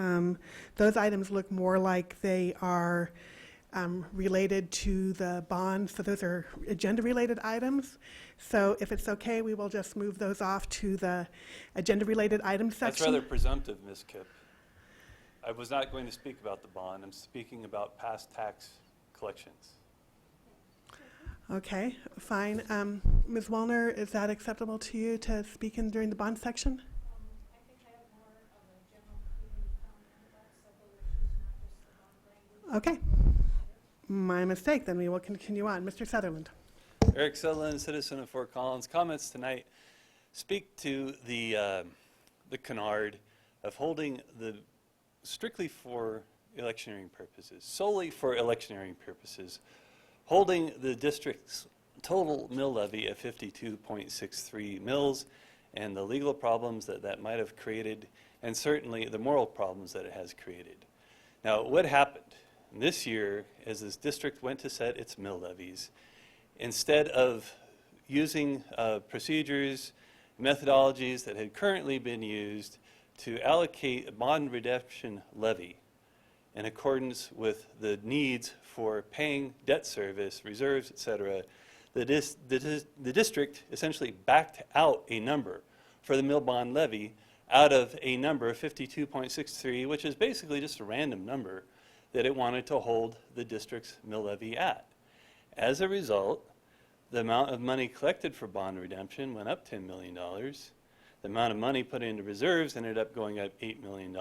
those items look more like they are related to the bond. So those are agenda-related items. So if it's okay, we will just move those off to the agenda-related items That's section. rather presumptive, Ms. Kipp. I was not going to speak about the bond. I'm speaking about past tax collections. Okay, fine. Ms. Wallner, is that acceptable to you to speak in during the bond section? Okay. My mistake, then we will continue on. Mr. Sutherland. Eric Sutherland, citizen of Fort Collins. Comments tonight speak to the canard of holding the strictly for electioneering purposes, solely for electioneering purposes, holding the district's total mill levy at 52.63 mills and the legal problems that that might have created, and certainly the moral problems that it has created. Now, what happened this year as this district went to set its mill levies, instead of using procedures, methodologies that had currently been used to allocate a bond redemption levy in accordance with the needs for paying debt service, reserves, etc., the district essentially backed out a number for the mill bond levy out of a number of 52.63, which is basically just a random number that it wanted to hold the district's mill levy at. As a result, the amount of money collected for bond redemption went up $10 million. The amount of money put into reserves ended up going up $8 million.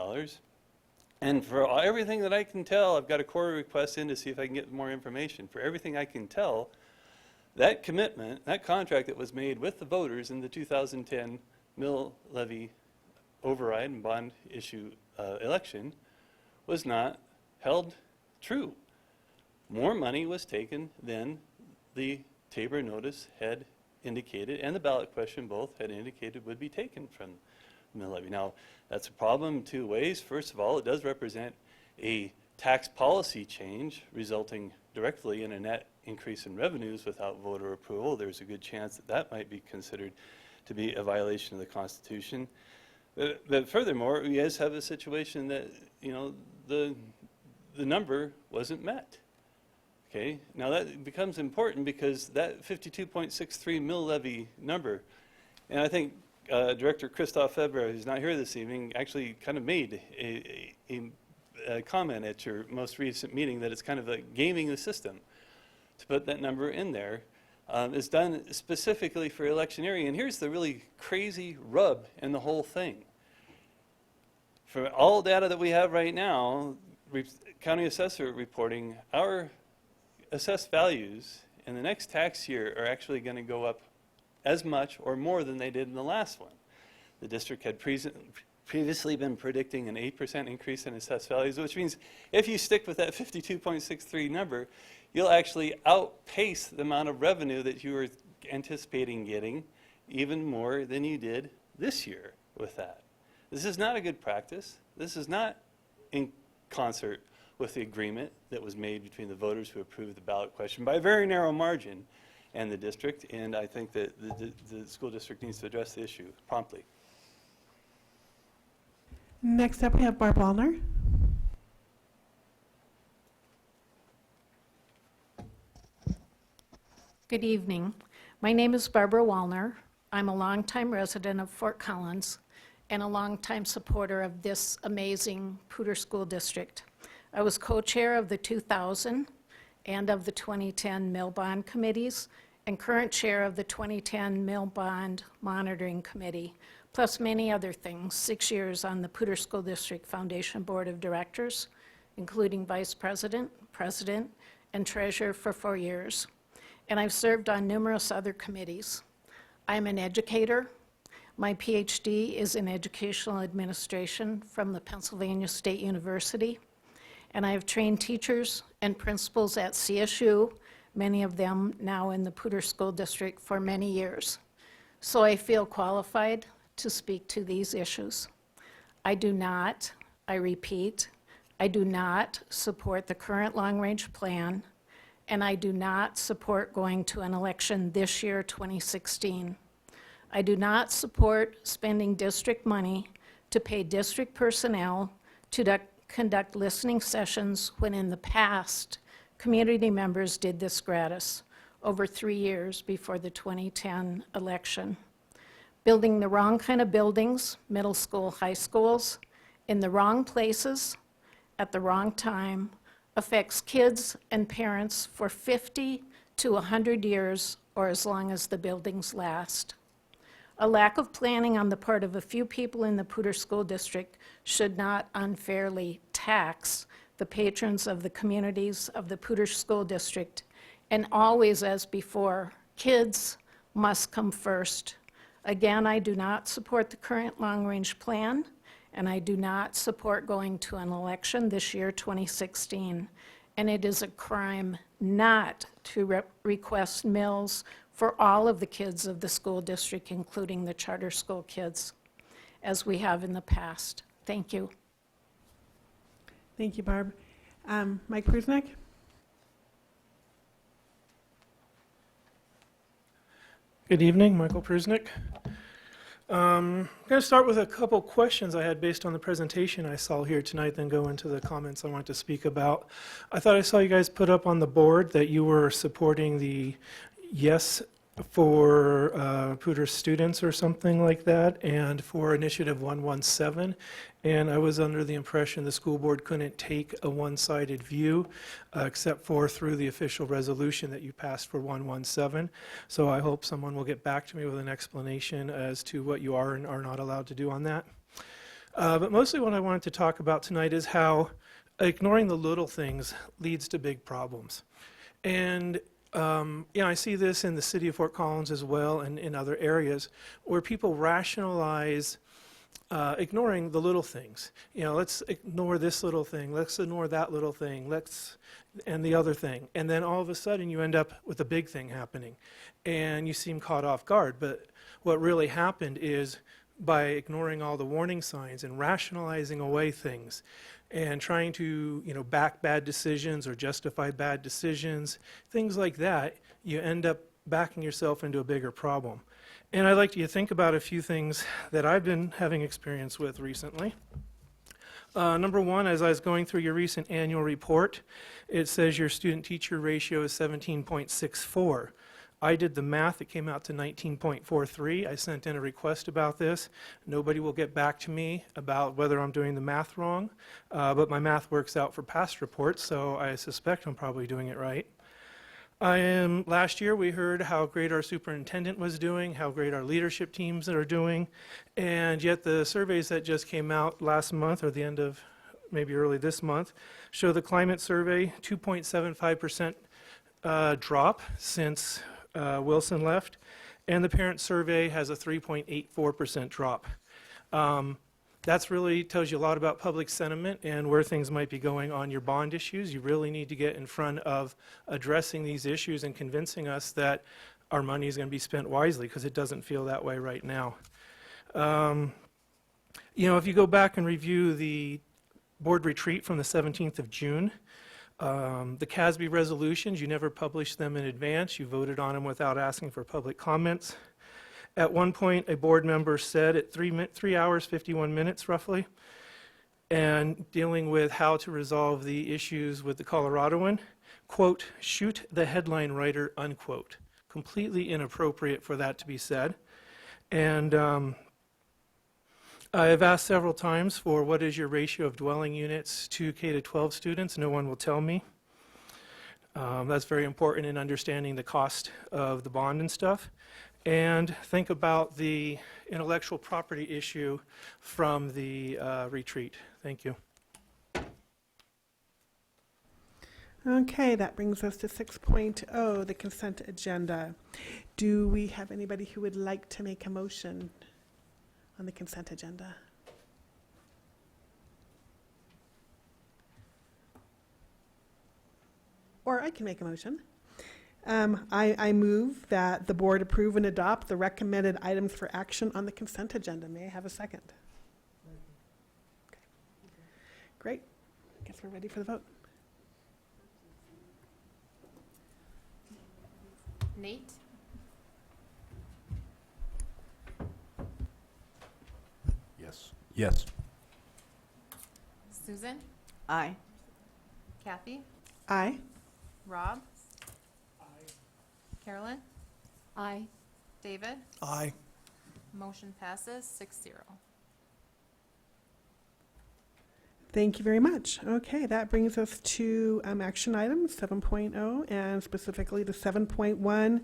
And for everything that I can tell, I've got a query request in to see if I can get more information. For everything I can tell, that commitment, that contract that was made with the voters in the 2010 mill levy override and bond issue election was not held true. More money was taken than the Tabor notice had indicated, and the ballot question both had indicated would be taken from mill levy. Now, that's a problem in two ways. First of all, it does represent a tax policy change resulting directly in a net increase in revenues without voter approval. There's a good chance that that might be considered to be a violation of the Constitution. But furthermore, we guys have a situation that, you know, the number wasn't met. Okay, now that becomes important because that 52.63 mill levy number, and I think Director Christoph Feber, who's not here this evening, actually kind of made a comment at your most recent meeting that it's kind of like gaming the system to put that number in there. Is done specifically for electioneering. And here's the really crazy rub in the whole thing. For all data that we have right now, county assessor reporting, our assessed values in the next tax year are actually going to go up as much or more than they did in the last one. The district had previously been predicting an 8% increase in assessed values, which means if you stick with that 52.63 number, you'll actually outpace the amount of revenue that you were anticipating getting even more than you did this year with that. This is not a good practice. This is not in concert with the agreement that was made between the voters who approved the ballot question by a very narrow margin and the district, and I think that the school district needs to address the issue promptly. Next up, we have Barb Wallner. Good evening. My name is Barbara Wallner. I'm a longtime resident of Fort Collins and a longtime supporter of this amazing Poudre School District. I was co-chair of the 2000 and of the 2010 Mill Bond Committees and current chair of the 2010 Mill Bond Monitoring Committee, plus many other things, 6 years on the Poudre School District Foundation Board of Directors, including vice president, president, and treasurer for 4 years. And I've served on numerous other committees. I'm an educator. My PhD is in educational administration from the Pennsylvania State University. And I have trained teachers and principals at CSU, many of them now in the Poudre School District, for many years. So I feel qualified to speak to these issues. I do not, I repeat, I do not support the current long-range plan, and I do not support going to an election this year, 2016. I do not support spending district money to pay district personnel to conduct listening sessions when in the past, community members did this gratis over 3 years before the 2010 election. Building the wrong kind of buildings, middle school, high schools, in the wrong places, at the wrong time, affects kids and parents for 50 to 100 years or as long as the buildings last. A lack of planning on the part of a few people in the Poudre School District should not unfairly tax the patrons of the communities of the Poudre School District, and always, as before, kids must come first. Again, I do not support the current long-range plan, and I do not support going to an election this year, 2016. And it is a crime not to request mills for all of the kids of the school district, including the charter school kids, as we have in the past. Thank you. Thank you, Barb. Mike Prusnick? Good evening, Michael Prusnick. I'm going to start with a couple questions I had based on the presentation I saw here tonight, then go into the comments I want to speak about. I thought I saw you guys put up on the board that you were supporting the Yes for Poudre students or something like that, and for Initiative 117. And I was under the impression the school board couldn't take a one-sided view, except for through the official resolution that you passed for 117. So I hope someone will get back to me with an explanation as to what you are and are not allowed to do on that. But mostly what I wanted to talk about tonight is how ignoring the little things leads to big problems. And I see this in the city of Fort Collins as well, and in other areas where people rationalize ignoring the little things. Let's ignore this little thing, let's ignore that little thing, and the other thing. And then all of a sudden you end up with a big thing happening, and you seem caught off guard. But what really happened is, by ignoring all the warning signs and rationalizing away things, and trying to, back bad decisions or justify bad decisions, things like that, you end up backing yourself into a bigger problem. And I'd like you to think about a few things that I've been having experience with recently. Number one, as I was going through your recent annual report, it says your student-teacher ratio is 17.64. I did the math, it came out to 19.43. I sent in a request about this. Nobody will get back to me about whether I'm doing the math wrong, but my math works out for past reports, so I suspect I'm probably doing it right. Last year we heard how great our superintendent was doing, how great our leadership teams are doing, and yet the surveys that just came out last month, or the end of maybe early this month, show the climate survey 2.75% drop since Wilson left, and the parent survey has a 3.84% drop. That's really tells you a lot about public sentiment and where things might be going on your bond issues. You really need to get in front of addressing these issues and convincing us that our money is going to be spent wisely, because it doesn't feel that way right now. If you go back and review the board retreat from the 17th of June, the CASB resolutions, you never published them in advance. You voted on them without asking for public comments. At one point, a board member said at 3 hours, 51 minutes roughly, and dealing with how to resolve the issues with the Coloradoan, quote, shoot the headline writer, unquote. completely inappropriate for that to be said. And I've asked several times for what is your ratio of dwelling units to K to 12 students. No one will tell me. That's very important in understanding the cost of the bond and stuff. And think about the intellectual property issue from the retreat. Thank you. Okay, that brings us to 6.0, the consent agenda. Do we have anybody who would like to make a motion on the consent agenda? Or I can make a motion. I move that the board approve and adopt the recommended items for action on the consent agenda. May I have a second? Okay. Great. I guess we're ready for the vote. Nate? Yes. Yes. Susan? Aye. Kathy? Aye. Rob? Carolyn? Aye. David? Aye. Motion passes 6-0. Thank you very much. Okay, that brings us to action items 7.0 and specifically the 7.1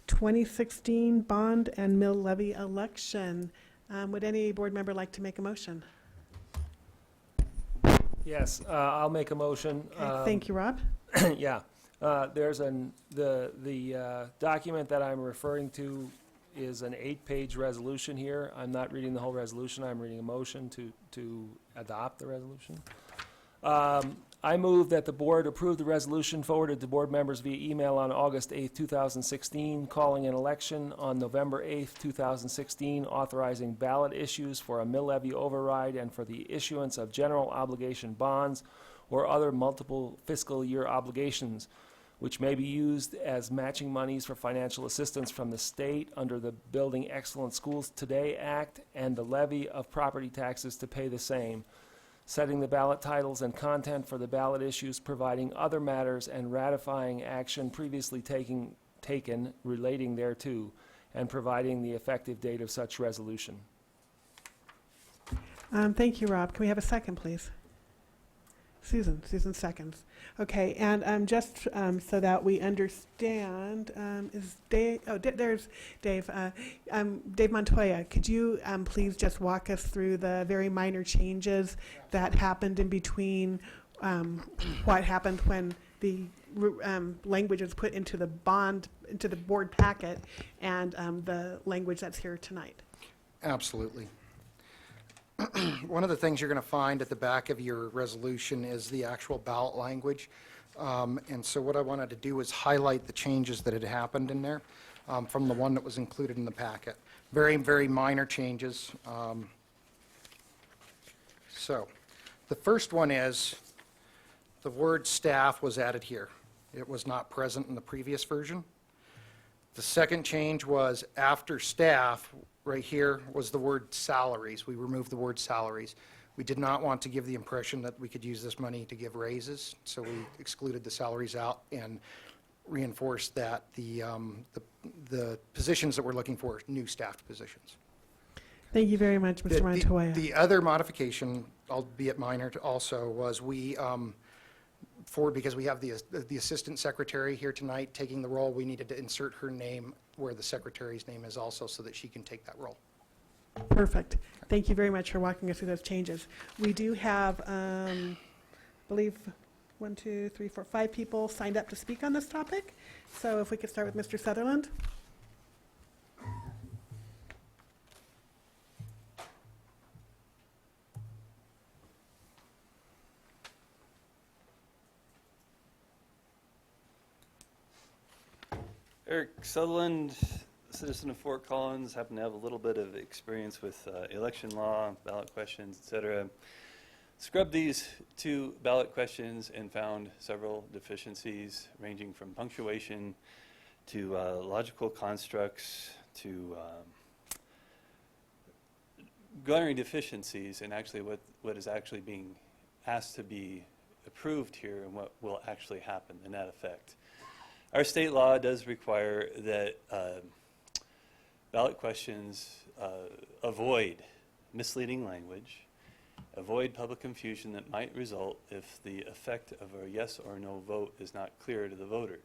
2016 bond and mill levy election. Would any board member like to make a motion? Yes, I'll make a motion. Okay, thank you, Rob. Yeah, there's the document that I'm referring to is an 8-page resolution here. I'm not reading the whole resolution. I'm reading a motion to adopt the resolution. I move that the board approve the resolution forwarded to board members via email on August 8, 2016, calling an election on November 8, 2016, authorizing ballot issues for a mill levy override and for the issuance of general obligation bonds or other multiple fiscal year obligations, which may be used as matching monies for financial assistance from the state under the Building Excellent Schools Today Act and the levy of property taxes to pay the same, setting the ballot titles and content for the ballot issues, providing other matters, and ratifying action previously taken relating thereto, and providing the effective date of such resolution. Thank you, Rob. Can we have a second, please? Susan seconds. Okay, and just so that we understand, is Dave, there's Dave. Dave Montoya, could you please just walk us through the very minor changes that happened in between what happened when the language was put into the board packet and the language that's here tonight? Absolutely. One of the things you're going to find at the back of your resolution is the actual ballot language. And so what I wanted to do is highlight the changes that had happened in there from the one that was included in the packet. Very, very minor changes. So the first one is the word staff was added here. It was not present in the previous version. The second change was after staff, right here, was the word salaries. We removed the word salaries. We did not want to give the impression that we could use this money to give raises, so we excluded the salaries out and reinforced that the positions that we're looking for are new staffed positions. Thank you very much, Mr. Montoya. The other modification, albeit minor also, was we because we have the assistant secretary here tonight taking the role, we needed to insert her name where the secretary's name is also so that she can take that role. Perfect. Thank you very much for walking us through those changes. We do have, I believe, 1, 2, 3, 4, 5 people signed up to speak on this topic. So if we could start with Mr. Sutherland. Eric Sutherland, citizen of Fort Collins, happen to have a little bit of experience with election law, ballot questions, etc. Scrubbed these 2 ballot questions and found several deficiencies ranging from punctuation to logical constructs to glaring deficiencies in actually what is actually being asked to be approved here and what will actually happen in that effect. Our state law does require that ballot questions avoid misleading language, avoid public confusion that might result if the effect of a yes or no vote is not clear to the voter.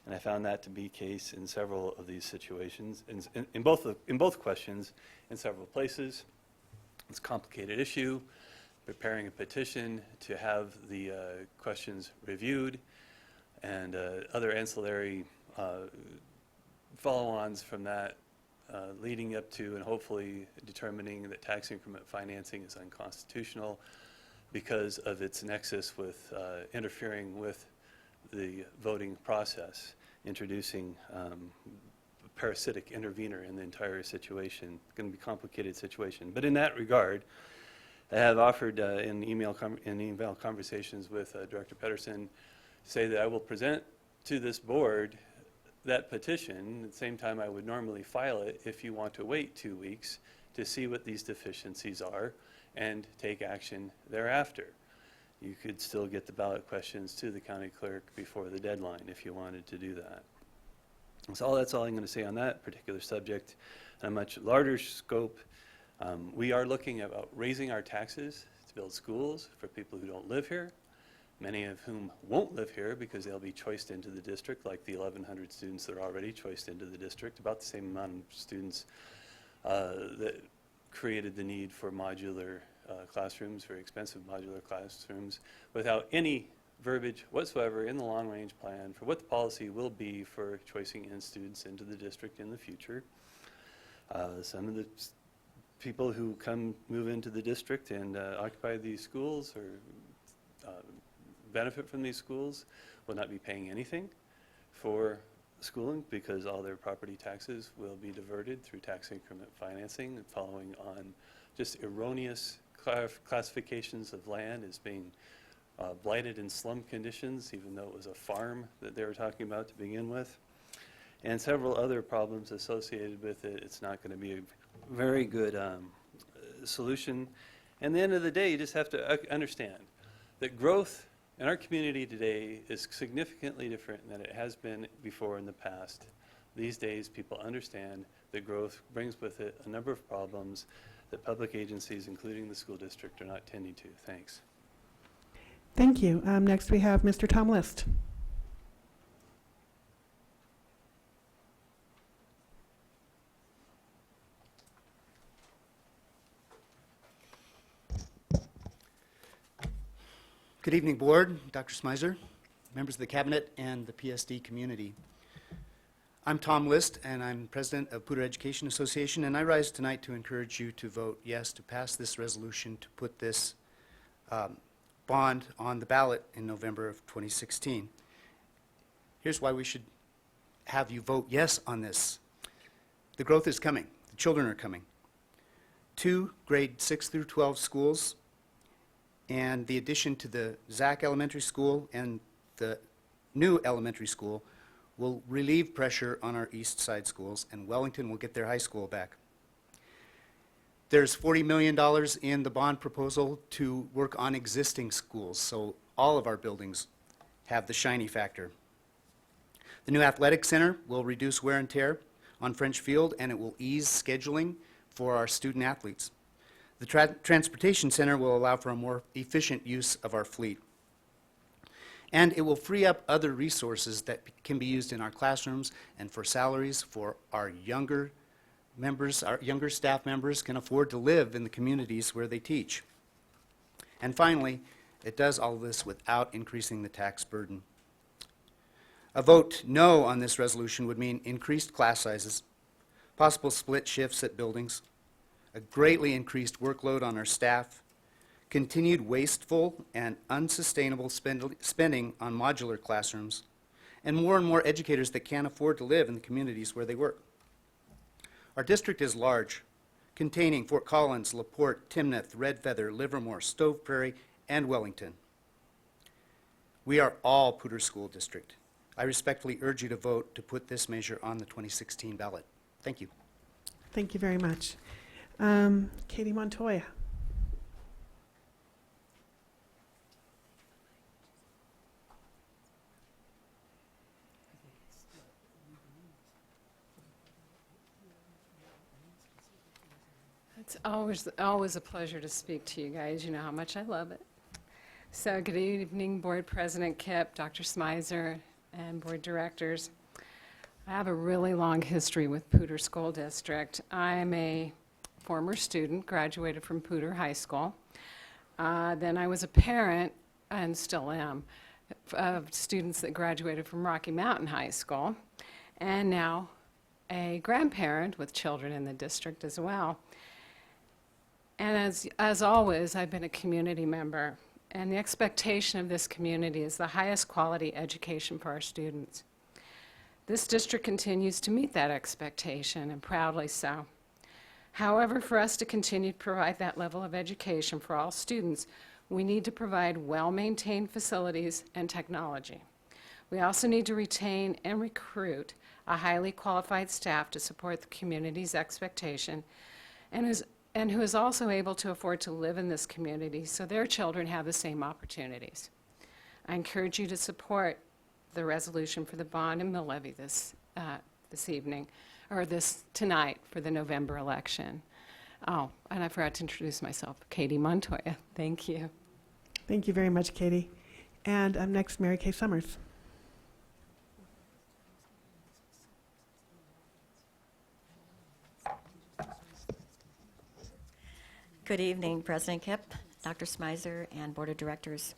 And I found that to be the case in several of these situations, in both questions, in several places. It's a complicated issue. Preparing a petition to have the questions reviewed and other ancillary follow-ons from that leading up to and hopefully determining that tax increment financing is unconstitutional because of its nexus with interfering with the voting process, introducing a parasitic intervener in the entire situation. It's going to be a complicated situation. But in that regard, I have offered in email conversations with Director Pedersen say that I will present to this board that petition at the same time I would normally file it if you want to wait 2 weeks to see what these deficiencies are and take action thereafter. You could still get the ballot questions to the county clerk before the deadline if you wanted to do that. So that's all I'm going to say on that particular subject. On a much larger scope, we are looking at raising our taxes to build schools for people who don't live here, many of whom won't live here because they'll be choiced into the district, like the 1,100 students that are already choiced into the district, about the same amount of students that created the need for modular classrooms, very expensive modular classrooms, without any verbiage whatsoever in the long-range plan for what the policy will be for choicing in students into the district in the future. Some of the people who move into the district and occupy these schools or benefit from these schools will not be paying anything for schooling because all their property taxes will be diverted through tax increment financing and following on just erroneous classifications of land as being blighted in slum conditions, even though it was a farm that they were talking about to begin with, and several other problems associated with it. It's not going to be a very good solution. And at the end of the day, you just have to understand that growth in our community today is significantly different than it has been before in the past. These days, people understand that growth brings with it a number of problems that public agencies, including the school district, are not tending to. Thanks. Thank you. Next, we have Mr. Tom List. Good evening, Board, Dr. Smizer, members of the Cabinet, and the PSD community. I'm Tom List, and I'm president of Poudre Education Association, and I rise tonight to encourage you to vote yes to pass this resolution to put this bond on the ballot in November of 2016. Here's why we should have you vote yes on this. The growth is coming. The children are coming. 2 grade 6 through 12 schools and the addition to the Zach Elementary School and the new elementary school will relieve pressure on our east side schools, and Wellington will get their high school back. There's $40 million in the bond proposal to work on existing schools, so all of our buildings have the shiny factor. The new athletic center will reduce wear and tear on French Field, and it will ease scheduling for our student athletes. The transportation center will allow for a more efficient use of our fleet. And it will free up other resources that can be used in our classrooms and for salaries for our younger members. Our younger staff members can afford to live in the communities where they teach. And finally, it does all of this without increasing the tax burden. A vote no on this resolution would mean increased class sizes, possible split shifts at buildings, a greatly increased workload on our staff, continued wasteful and unsustainable spending on modular classrooms, and more educators that can't afford to live in the communities where they work. Our district is large, containing Fort Collins, LaPorte, Timnath, Red Feather, Livermore, Stove Prairie, and Wellington. We are all Poudre School District. I respectfully urge you to vote to put this measure on the 2016 ballot. Thank you. Thank you very much. Katie Montoya. Always a pleasure to speak to you guys. You know how much I love it. So good evening, Board President Kipp, Dr. Smizer, and Board Directors. I have a really long history with Poudre School District. I'm a former student, graduated from Poudre High School. Then I was a parent, and still am, of students that graduated from Rocky Mountain High School, and now a grandparent with children in the district as well. And as always, I've been a community member, and the expectation of this community is the highest quality education for our students. This district continues to meet that expectation, and proudly so. However, for us to continue to provide that level of education for all students, we need to provide well-maintained facilities and technology. We also need to retain and recruit a highly qualified staff to support the community's expectation and who is also able to afford to live in this community so their children have the same opportunities. I encourage you to support the resolution for the bond and mill levy this evening, or tonight for the November election. Oh, and I forgot to introduce myself, Katie Montoya. Thank you. Thank you very much, Katie. And next, Mary Kay Summers. Good evening, President Kipp, Dr. Smizer, and Board of Directors.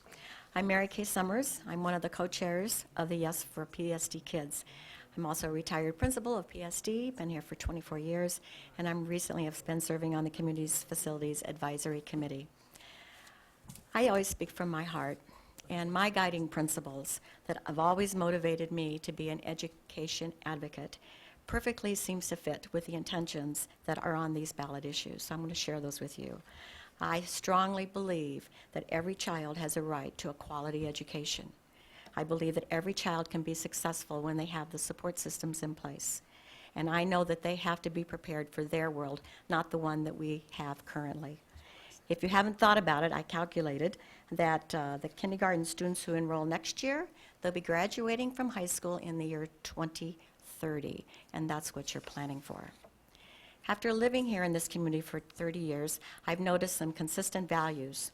I'm Mary Kay Summers. I'm one of the co-chairs of the Yes for PSD Kids. I'm also a retired principal of PSD, been here for 24 years, and I'm recently have been serving on the Community's Facilities Advisory Committee. I always speak from my heart, and my guiding principles that have always motivated me to be an education advocate perfectly seems to fit with the intentions that are on these ballot issues. So I'm going to share those with you. I strongly believe that every child has a right to a quality education. I believe that every child can be successful when they have the support systems in place. And I know that they have to be prepared for their world, not the one that we have currently. If you haven't thought about it, I calculated that the kindergarten students who enroll next year, they'll be graduating from high school in the year 2030, and that's what you're planning for. After living here in this community for 30 years, I've noticed some consistent values.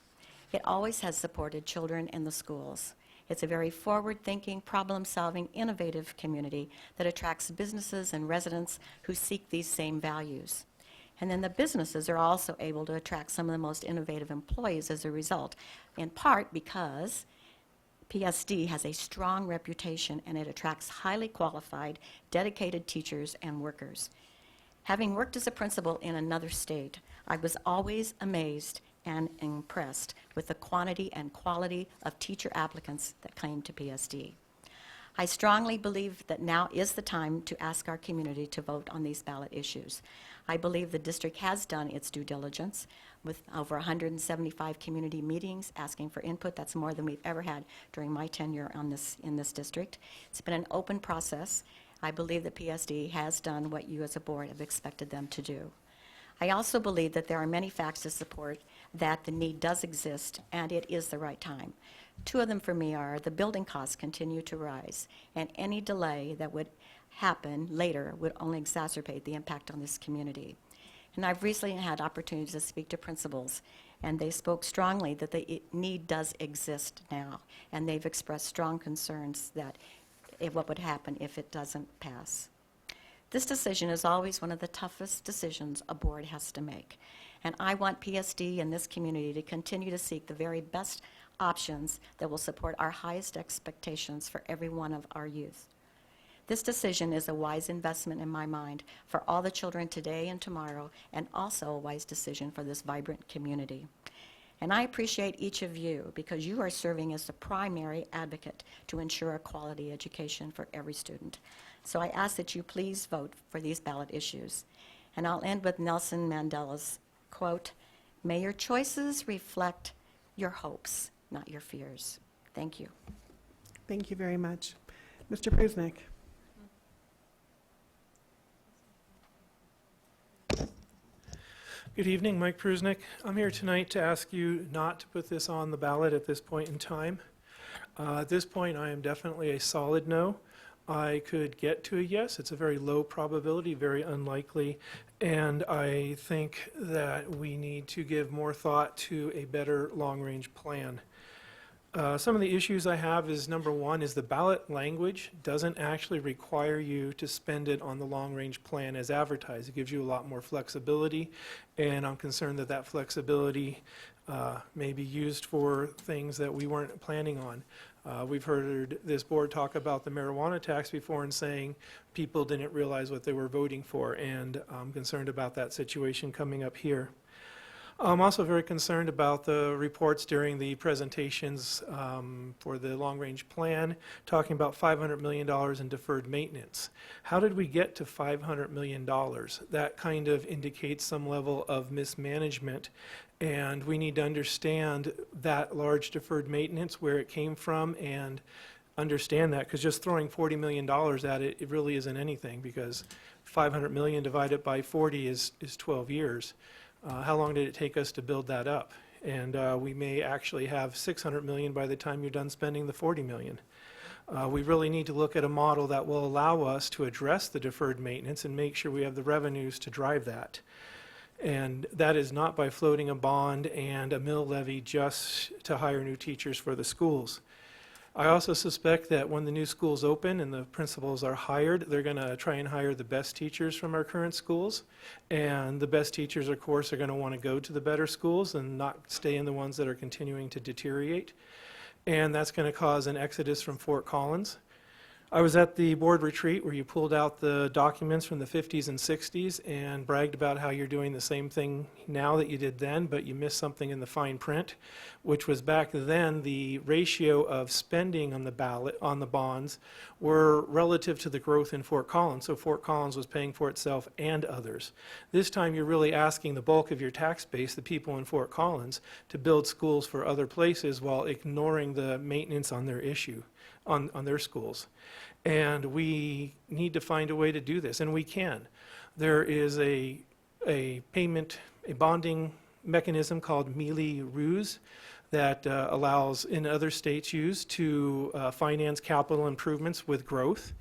It always has supported children in the schools. It's a very forward-thinking, problem-solving, innovative community that attracts businesses and residents who seek these same values. And then the businesses are also able to attract some of the most innovative employees as a result, in part because PSD has a strong reputation and it attracts highly qualified, dedicated teachers and workers. Having worked as a principal in another state, I was always amazed and impressed with the quantity and quality of teacher applicants that came to PSD. I strongly believe that now is the time to ask our community to vote on these ballot issues. I believe the district has done its due diligence with over 175 community meetings asking for input. That's more than we've ever had during my tenure in this district. It's been an open process. I believe that PSD has done what you as a board have expected them to do. I also believe that there are many facts to support that the need does exist and it is the right time. Two of them for me are the building costs continue to rise, and any delay that would happen later would only exacerbate the impact on this community. And I've recently had opportunities to speak to principals, and they spoke strongly that the need does exist now, and they've expressed strong concerns that what would happen if it doesn't pass. This decision is always one of the toughest decisions a board has to make, and I want PSD and this community to continue to seek the very best options that will support our highest expectations for every one of our youth. This decision is a wise investment in my mind for all the children today and tomorrow, and also a wise decision for this vibrant community. And I appreciate each of you because you are serving as the primary advocate to ensure a quality education for every student. So I ask that you please vote for these ballot issues. And I'll end with Nelson Mandela's quote, "May your choices reflect your hopes, not your fears." Thank you. Thank you very much. Mr. Prusnick. Good evening, Mike Prusnick. I'm here tonight to ask you not to put this on the ballot at this point in time. At this point, I am definitely a solid no. I could get to a yes. It's a very low probability, very unlikely, and I think that we need to give more thought to a better long-range plan. Some of the issues I have is, number one, is the ballot language doesn't actually require you to spend it on the long-range plan as advertised. It gives you a lot more flexibility, and I'm concerned that that flexibility may be used for things that we weren't planning on. We've heard this board talk about the marijuana tax before and saying people didn't realize what they were voting for, and I'm concerned about that situation coming up here. I'm also very concerned about the reports during the presentations for the long-range plan, talking about $500 million in deferred maintenance. How did we get to $500 million? That kind of indicates some level of mismanagement, and we need to understand that large deferred maintenance, where it came from, and understand that, because just throwing $40 million at it, it really isn't anything, because 500 million divided by 40 is 12 years. How long did it take us to build that up? And we may actually have 600 million by the time you're done spending the 40 million. We really need to look at a model that will allow us to address the deferred maintenance and make sure we have the revenues to drive that. And that is not by floating a bond and a mill levy just to hire new teachers for the schools. I also suspect that when the new schools open and the principals are hired, they're going to try and hire the best teachers from our current schools. And the best teachers, of course, are going to want to go to the better schools and not stay in the ones that are continuing to deteriorate. And that's going to cause an exodus from Fort Collins. I was at the board retreat where you pulled out the documents from the 50s and 60s and bragged about how you're doing the same thing now that you did then, but you missed something in the fine print, which was back then the ratio of spending on the ballot, on the bonds, were relative to the growth in Fort Collins. So Fort Collins was paying for itself and others. This time you're really asking the bulk of your tax base, the people in Fort Collins, to build schools for other places while ignoring the maintenance on their issue, on their schools. And we need to find a way to do this, and we can. There is a bonding mechanism called Mealy-Ruse that allows, in other states, use to finance capital improvements with growth.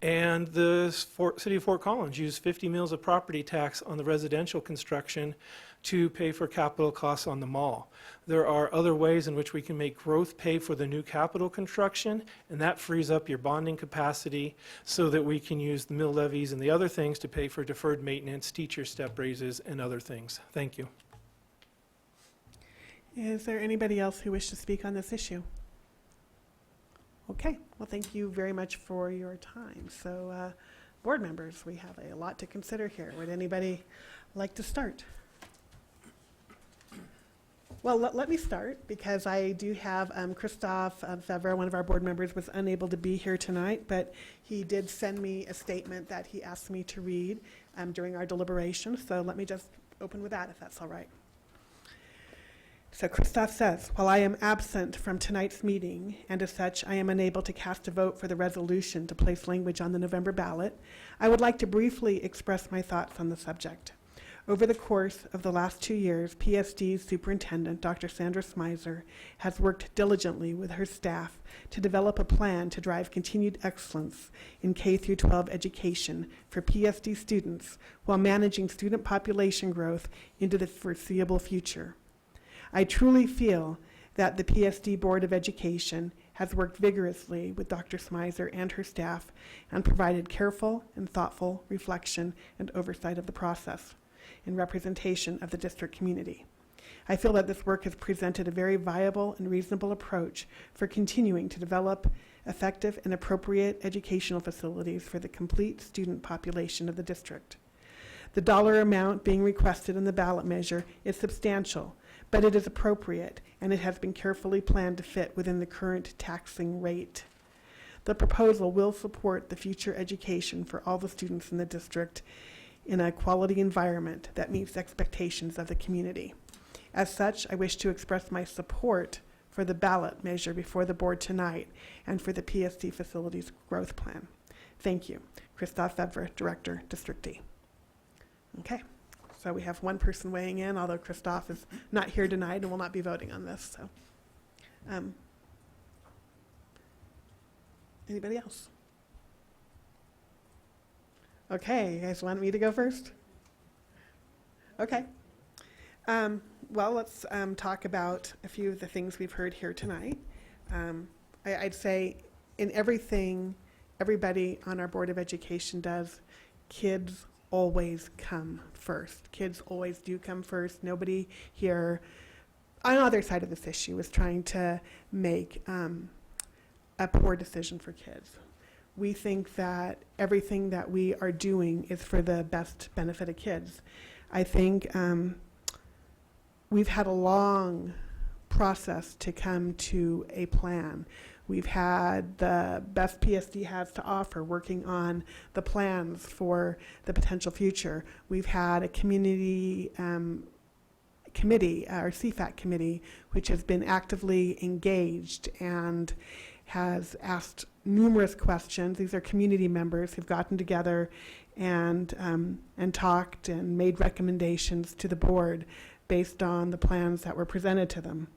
And the city of Fort Collins used 50 mills of property tax on the residential construction to pay for capital costs on the mall. There are other ways in which we can make growth pay for the new capital construction, and that frees up your bonding capacity so that we can use the mill levies and the other things to pay for deferred maintenance, teacher step raises, and other things. Thank you. Is there anybody else who wishes to speak on this issue? Okay, well, thank you very much for your time. So, board members, we have a lot to consider here. Would anybody like to start? Well, let me start, because I do have Christophe Favre, one of our board members, was unable to be here tonight, but he did send me a statement that he asked me to read during our deliberations. So let me just open with that, if that's all right. So Christophe says, while I am absent from tonight's meeting, and as such I am unable to cast a vote for the resolution to place language on the November ballot, I would like to briefly express my thoughts on the subject. Over the course of the last 2 years, PSD's superintendent, Dr. Sandra Smizer, has worked diligently with her staff to develop a plan to drive continued excellence in K-12 education for PSD students while managing student population growth into the foreseeable future. I truly feel that the PSD Board of Education has worked vigorously with Dr. Smizer and her staff and provided careful and thoughtful reflection and oversight of the process in representation of the district community. I feel that this work has presented a very viable and reasonable approach for continuing to develop effective and appropriate educational facilities for the complete student population of the district. The dollar amount being requested in the ballot measure is substantial, but it is appropriate, and it has been carefully planned to fit within the current taxing rate. The proposal will support the future education for all the students in the district in a quality environment that meets expectations of the community. As such, I wish to express my support for the ballot measure before the board tonight and for the PSD Facilities Growth Plan. Thank you. Christophe Favre, Director, District D. Okay, so we have one person weighing in, although Christophe is not here tonight and will not be voting on this. So, anybody else? Okay, you guys want me to go first? Okay. Well, let's talk about a few of the things we've heard here tonight. I'd say in everything everybody on our Board of Education does, kids always come first. Kids always do come first. Nobody here on the other side of this issue is trying to make a poor decision for kids. We think that everything that we are doing is for the best benefit of kids. I think we've had a long process to come to a plan. We've had the best PSD has to offer, working on the plans for the potential future. We've had a community committee, our CFAC committee, which has been actively engaged and has asked numerous questions. These are community members who've gotten together and talked and made recommendations to the board based on the plans that were presented to them.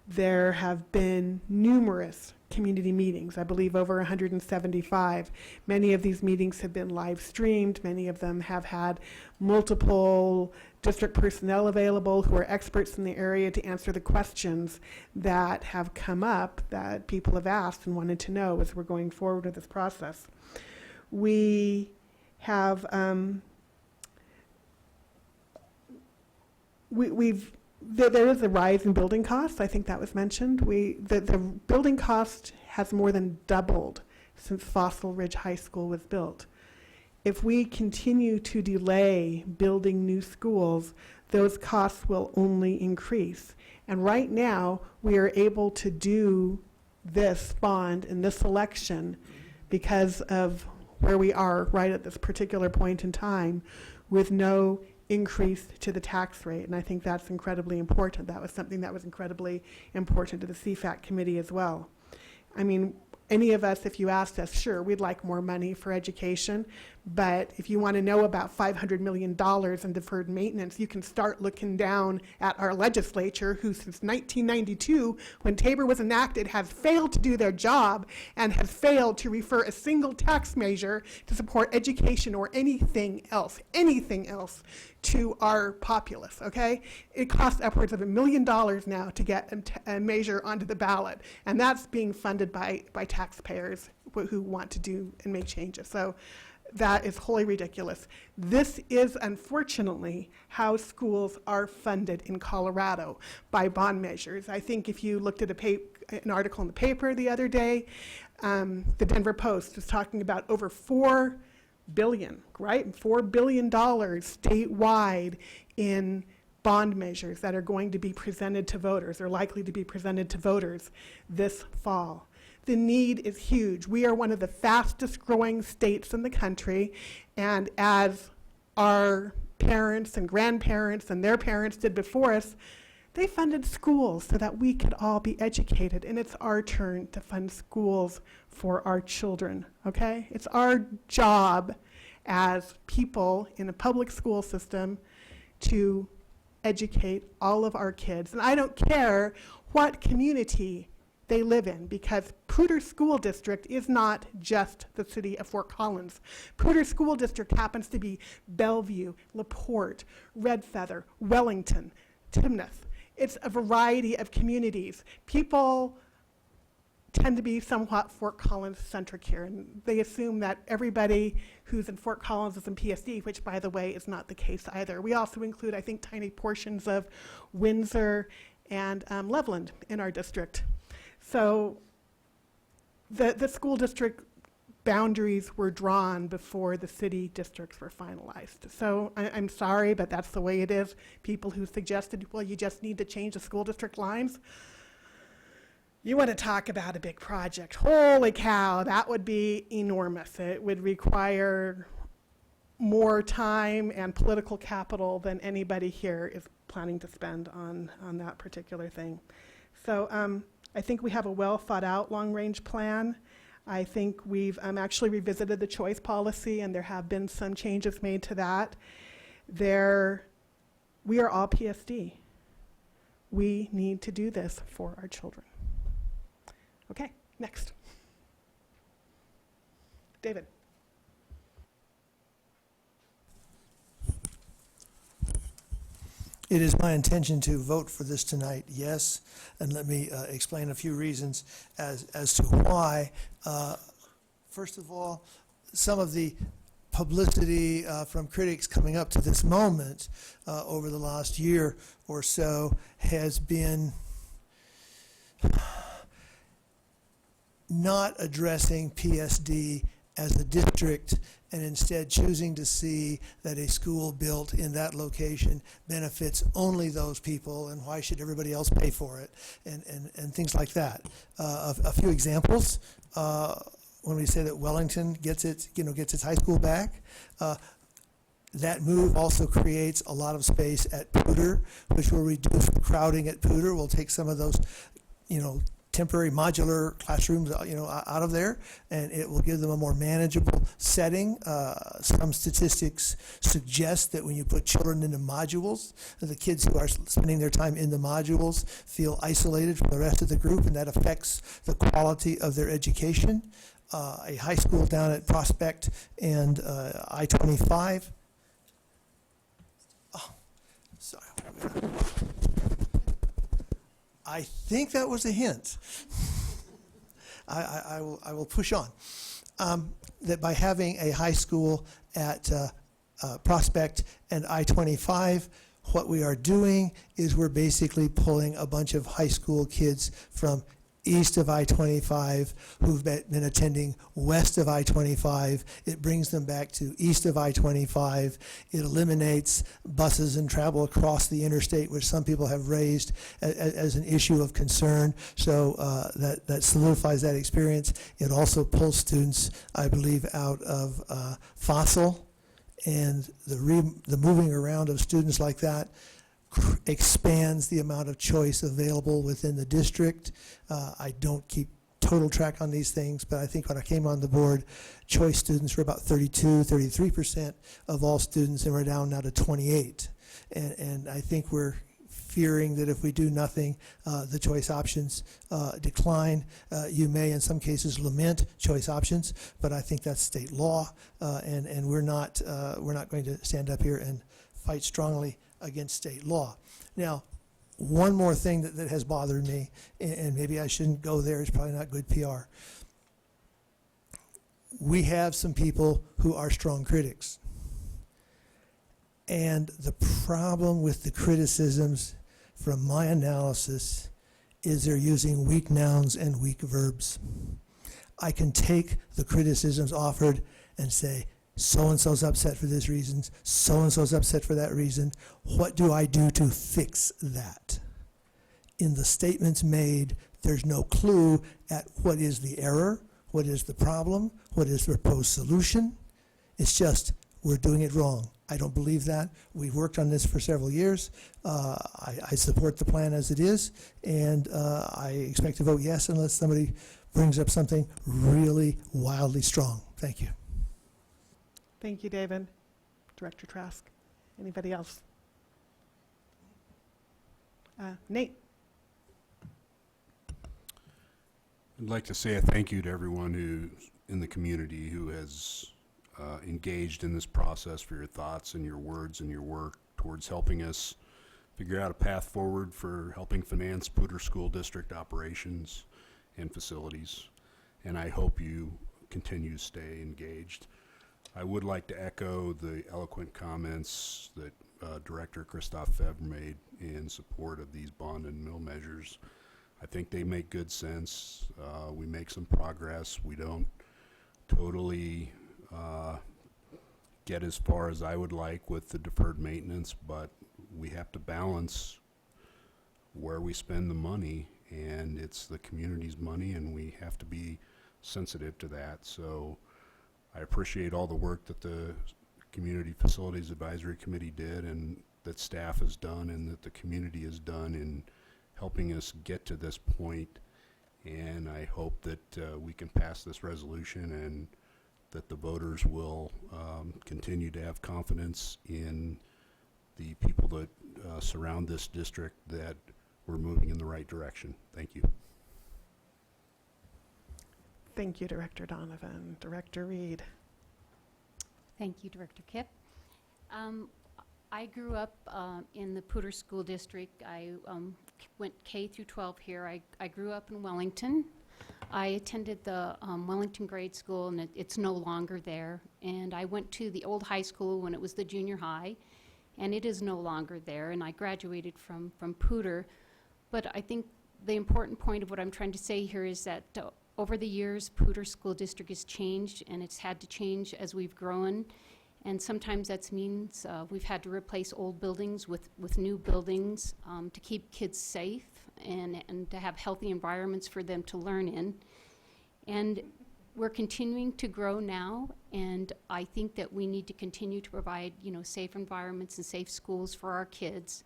There have been numerous community meetings, I believe over 175. Many of these meetings have been live streamed. Many of them have had multiple district personnel available who are experts in the area to answer the questions that have come up that people have asked and wanted to know as we're going forward with this process. We have there is a rise in building costs. I think that was mentioned. The building cost has more than doubled since Fossil Ridge High School was built. If we continue to delay building new schools, those costs will only increase. And right now, we are able to do this bond in this election because of where we are right at this particular point in time with no increase to the tax rate, and I think that's incredibly important. That was something that was incredibly important to the CFAC committee as well. I mean, any of us, if you asked us, sure, we'd like more money for education, but if you want to know about $500 million in deferred maintenance, you can start looking down at our legislature, who since 1992, when Tabor was enacted, has failed to do their job and has failed to refer a single tax measure to support education or anything else to our populace, okay? It costs upwards of $1 million now to get a measure onto the ballot, and that's being funded by taxpayers who want to do and make changes. So that is wholly ridiculous. This is unfortunately how schools are funded in Colorado, by bond measures. I think if you looked at an article in the paper the other day, the Denver Post was talking about over $4 billion, right? $4 billion statewide in bond measures that are going to be presented to voters, or likely to be presented to voters this fall. The need is huge. We are one of the fastest growing states in the country, and as our parents and grandparents and their parents did before us, they funded schools so that we could all be educated, and it's our turn to fund schools for our children, okay? It's our job as people in a public school system to educate all of our kids. And I don't care what community they live in, because Poudre School District is not just the city of Fort Collins. Poudre School District happens to be Bellevue, LaPorte, Red Feather, Wellington, Timnath. It's a variety of communities. People tend to be somewhat Fort Collins centric here, and they assume that everybody who's in Fort Collins is in PSD, which, by the way, is not the case either. We also include, I think, tiny portions of Windsor and Loveland in our district. So the school district boundaries were drawn before the city districts were finalized. So I'm sorry, but that's the way it is. People who suggested, well, you just need to change the school district lines. You want to talk about a big project. Holy cow, that would be enormous. It would require more time and political capital than anybody here is planning to spend on that particular thing. So I think we have a well thought out long range plan. I think we've actually revisited the choice policy, and there have been some changes made to that. We are all PSD. We need to do this for our children. Okay, next. David. It is my intention to vote for this tonight, yes, and let me explain a few reasons as to why. First of all, some of the publicity from critics coming up to this moment over the last year or so has been not addressing PSD as a district and instead choosing to see that a school built in that location benefits only those people, and why should everybody else pay for it, and things like that. A few examples. When we say that Wellington gets its high school back, that move also creates a lot of space at Poudre, which will reduce crowding at Poudre. We'll take some of those, temporary modular classrooms, out of there, and it will give them a more manageable setting. Some statistics suggest that when you put children into modules, the kids who are spending their time in the modules feel isolated from the rest of the group, and that affects the quality of their education. A high school down at Prospect and I-25. Oh, sorry. I think that was a hint. I will push on. That by having a high school at Prospect and I-25, what we are doing is we're basically pulling a bunch of high school kids from east of I-25 who've been attending west of I-25. It brings them back to east of I-25. It eliminates buses and travel across the interstate, which some people have raised as an issue of concern. So that solidifies that experience. It also pulls students, I believe, out of Fossil, and the moving around of students like that expands the amount of choice available within the district. I don't keep total track on these things, but I think when I came on the board, choice students were about 33% of all students, and we're down now to 28. And I think we're fearing that if we do nothing, the choice options decline. You may, in some cases, lament choice options, but I think that's state law, and we're not going to stand up here and fight strongly against state law. Now, one more thing that has bothered me, and maybe I shouldn't go there, it's probably not good PR. We have some people who are strong critics. And the problem with the criticisms, from my analysis, is they're using weak nouns and weak verbs. I can take the criticisms offered and say, so-and-so's upset for this reason, so-and-so's upset for that reason. What do I do to fix that? In the statements made, there's no clue at what is the error, what is the problem, what is the proposed solution. It's just, we're doing it wrong. I don't believe that. We've worked on this for several years. I support the plan as it is, and I expect to vote yes unless somebody brings up something really wildly strong. Thank you. Thank you, David. Director Trask. Anybody else? Nate. I'd like to say a thank you to everyone who's in the community who has engaged in this process, for your thoughts and your words and your work towards helping us figure out a path forward for helping finance Poudre School District operations and facilities. And I hope you continue to stay engaged. I would like to echo the eloquent comments that Director Christophe Febvre made in support of these bond and mill measures. I think they make good sense. We make some progress. We don't totally get as far as I would like with the deferred maintenance, but we have to balance where we spend the money, and it's the community's money, and we have to be sensitive to that. So I appreciate all the work that the Community Facilities Advisory Committee did, and that staff has done, and that the community has done in helping us get to this point. And I hope that we can pass this resolution, and that the voters will continue to have confidence in the people that surround this district, that we're moving in the right direction. Thank you. Thank you, Director Donovan. Director Reed. Thank you, Director Kipp. I grew up in the Poudre School District. I went K through 12 here. I grew up in Wellington. I attended the Wellington Grade School, and it's no longer there. And I went to the old high school when it was the junior high, and it is no longer there. And I graduated from Poudre. But I think the important point of what I'm trying to say here is that over the years, Poudre School District has changed, and it's had to change as we've grown. And sometimes that means we've had to replace old buildings with new buildings to keep kids safe and to have healthy environments for them to learn in. And we're continuing to grow now, and I think that we need to continue to provide, safe environments and safe schools for our kids.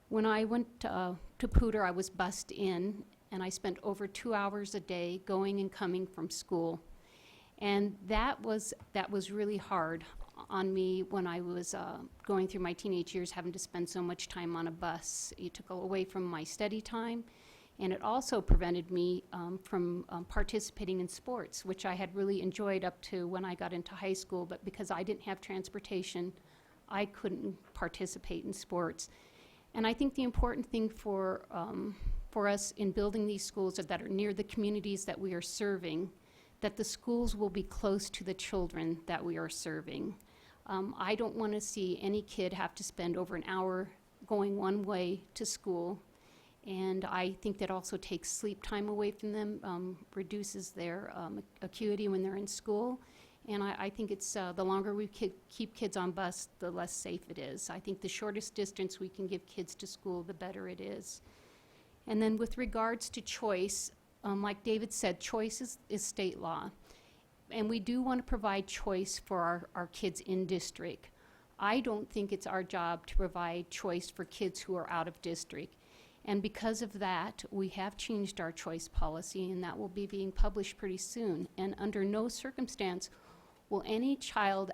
When I went to Poudre, I was bused in, and I spent over 2 hours a day going and coming from school. And that was really hard on me when I was going through my teenage years, having to spend so much time on a bus. It took away from my study time, and it also prevented me from participating in sports, which I had really enjoyed up to when I got into high school, but because I didn't have transportation, I couldn't participate in sports. And I think the important thing for us in building these schools that are near the communities that we are serving, that the schools will be close to the children that we are serving. I don't want to see any kid have to spend over an hour going one way to school. And I think that also takes sleep time away from them, reduces their acuity when they're in school. And I think it's the longer we keep kids on bus, the less safe it is. I think the shortest distance we can give kids to school, the better it is. And then with regards to choice, like David said, choice is state law. And we do want to provide choice for our kids in district. I don't think it's our job to provide choice for kids who are out of district. And because of that, we have changed our choice policy, and that will be being published pretty soon. And under no circumstance will any child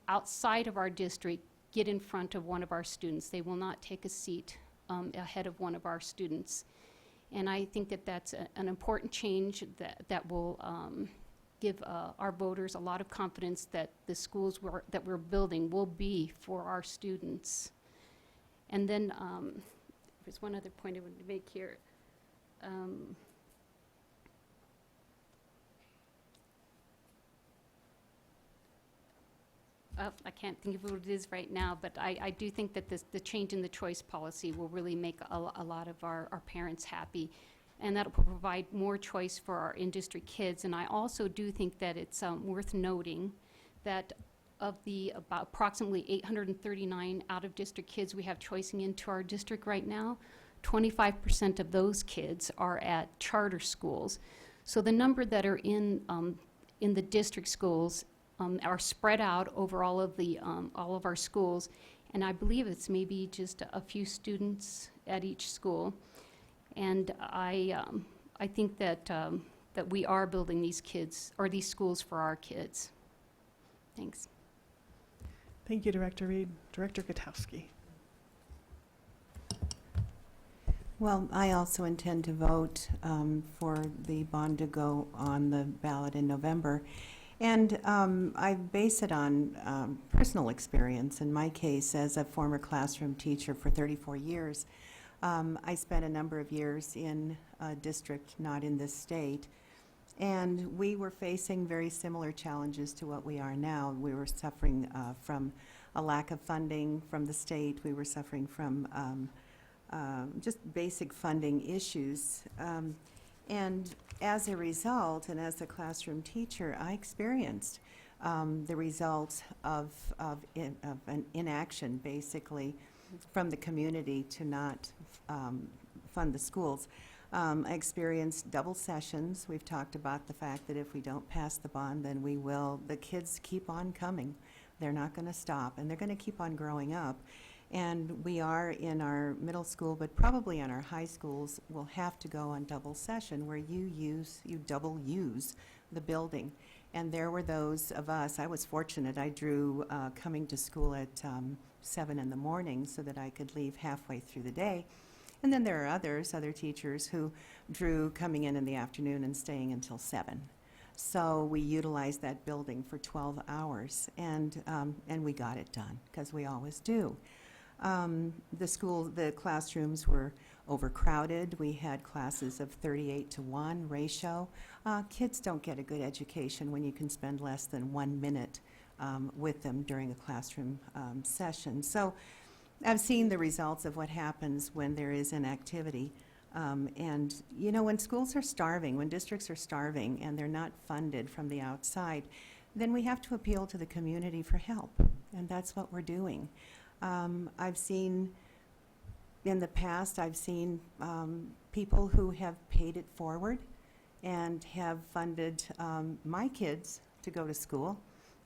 outside of our district get in front of one of our students. They will not take a seat ahead of one of our students. And I think that that's an important change that will give our voters a lot of confidence that the schools that we're building will be for our students. And then there's one other point I wanted to make here. I can't think of what it is right now, but I do think that the change in the choice policy will really make a lot of our parents happy, and that will provide more choice for our in-district kids. And I also do think that it's worth noting that of the about approximately 839 out-of-district kids we have choicing into our district right now, 25% of those kids are at charter schools. So the number that are in the district schools are spread out over all of our schools, and I believe it's maybe just a few students at each school. And I think that we are building these kids or these schools for our kids. Thanks. Thank you, Director Reed. Director Gutowski. Well, I also intend to vote for the bond to go on the ballot in November. And I base it on personal experience. In my case, as a former classroom teacher for 34 years, I spent a number of years in a district, not in this state, and we were facing very similar challenges to what we are now. We were suffering from a lack of funding from the state. We were suffering from just basic funding issues. And as a result, and as a classroom teacher, I experienced the results of an inaction, basically, from the community to not fund the schools. I experienced double sessions. We've talked about the fact that if we don't pass the bond, then the kids keep on coming. They're not going to stop, and they're going to keep on growing up. And we are in our middle school, but probably in our high schools, we'll have to go on double session where you double use the building. And there were those of us, I was fortunate, I drew coming to school at 7 in the morning so that I could leave halfway through the day. And then there are other teachers who drew coming in the afternoon and staying until 7. So we utilized that building for 12 hours, and we got it done, because we always do. The classrooms were overcrowded. We had classes of 38-to-1 ratio. Kids don't get a good education when you can spend less than 1 minute with them during a classroom session. So I've seen the results of what happens when there is inactivity. And, you know, when schools are starving, when districts are starving and they're not funded from the outside, then we have to appeal to the community for help. And that's what we're doing. I've seen, in the past, I've seen people who have paid it forward and have funded my kids to go to school,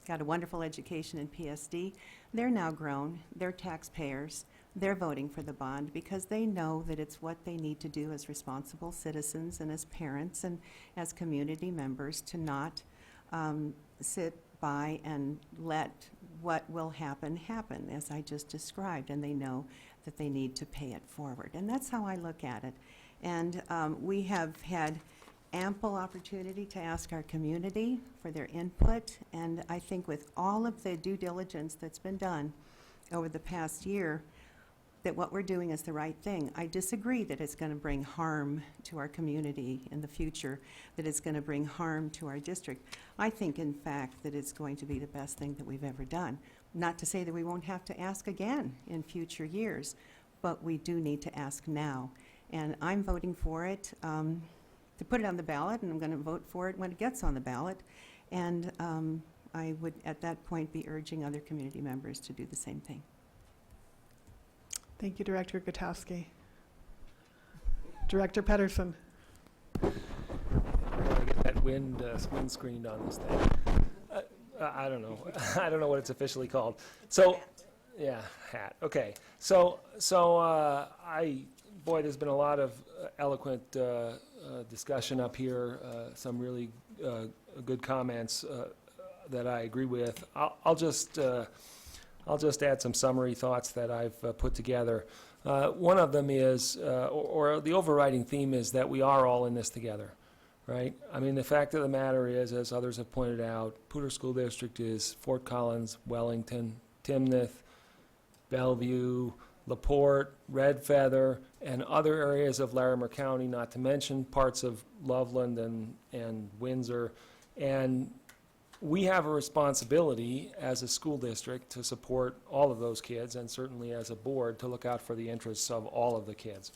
got a wonderful education in PSD. They're now grown, they're taxpayers, they're voting for the bond because they know that it's what they need to do as responsible citizens and as parents and as community members to not sit by and let what will happen, as I just described, and they know that they need to pay it forward. And that's how I look at it. And we have had ample opportunity to ask our community for their input, and I think with all of the due diligence that's been done over the past year, that what we're doing is the right thing. I disagree that it's going to bring harm to our community in the future, that it's going to bring harm to our district. I think, in fact, that it's going to be the best thing that we've ever done. Not to say that we won't have to ask again in future years, but we do need to ask now. And I'm voting for it to put it on the ballot, and I'm going to vote for it when it gets on the ballot. And I would, at that point, be urging other community members to do the same thing. Thank you, Director Gutowski. Director Pedersen. I get that wind screened on this thing. I don't know. I don't know what it's officially called. So, yeah, hat. Okay. So boy, there's been a lot of eloquent discussion up here. Some really good comments that I agree with. I'll just add some summary thoughts that I've put together. One of them is, or the overriding theme is that we are all in this together, right? I mean, the fact of the matter is, as others have pointed out, Poudre School District is Fort Collins, Wellington, Timnath, Bellevue, LaPorte, Red Feather, and other areas of Larimer County, not to mention parts of Loveland and Windsor. And we have a responsibility as a school district to support all of those kids, and certainly as a board to look out for the interests of all of the kids.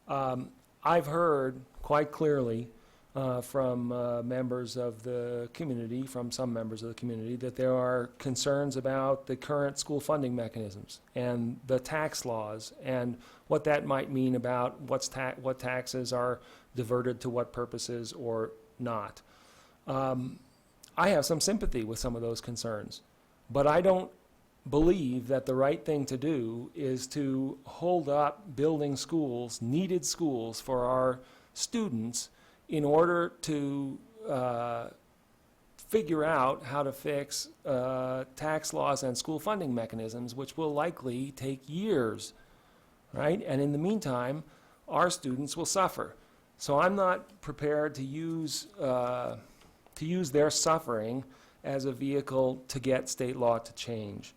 I've heard quite clearly from members of the community, from some members of the community, that there are concerns about the current school funding mechanisms and the tax laws and what that might mean about what taxes are diverted to what purposes or not. I have some sympathy with some of those concerns, but I don't believe that the right thing to do is to hold up building schools, needed schools for our students in order to figure out how to fix tax laws and school funding mechanisms, which will likely take years, right? And in the meantime, our students will suffer. So I'm not prepared to use their suffering as a vehicle to get state law to change.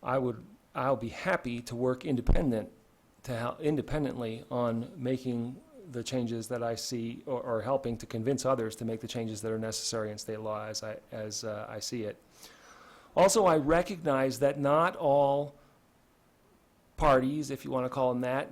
I'll be happy to work independently on making the changes that I see, or helping to convince others to make the changes that are necessary in state law as I see it. Also, I recognize that not all parties, if you want to call them that,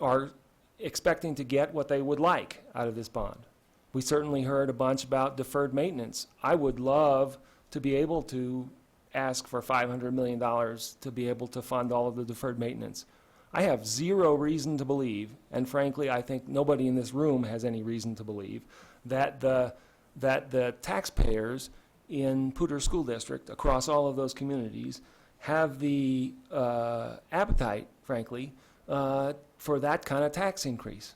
are expecting to get what they would like out of this bond. We certainly heard a bunch about deferred maintenance. I would love to be able to ask for $500 million to be able to fund all of the deferred maintenance. I have zero reason to believe, and frankly, I think nobody in this room has any reason to believe, that the taxpayers in Poudre School District across all of those communities have the appetite, frankly, for that kind of tax increase.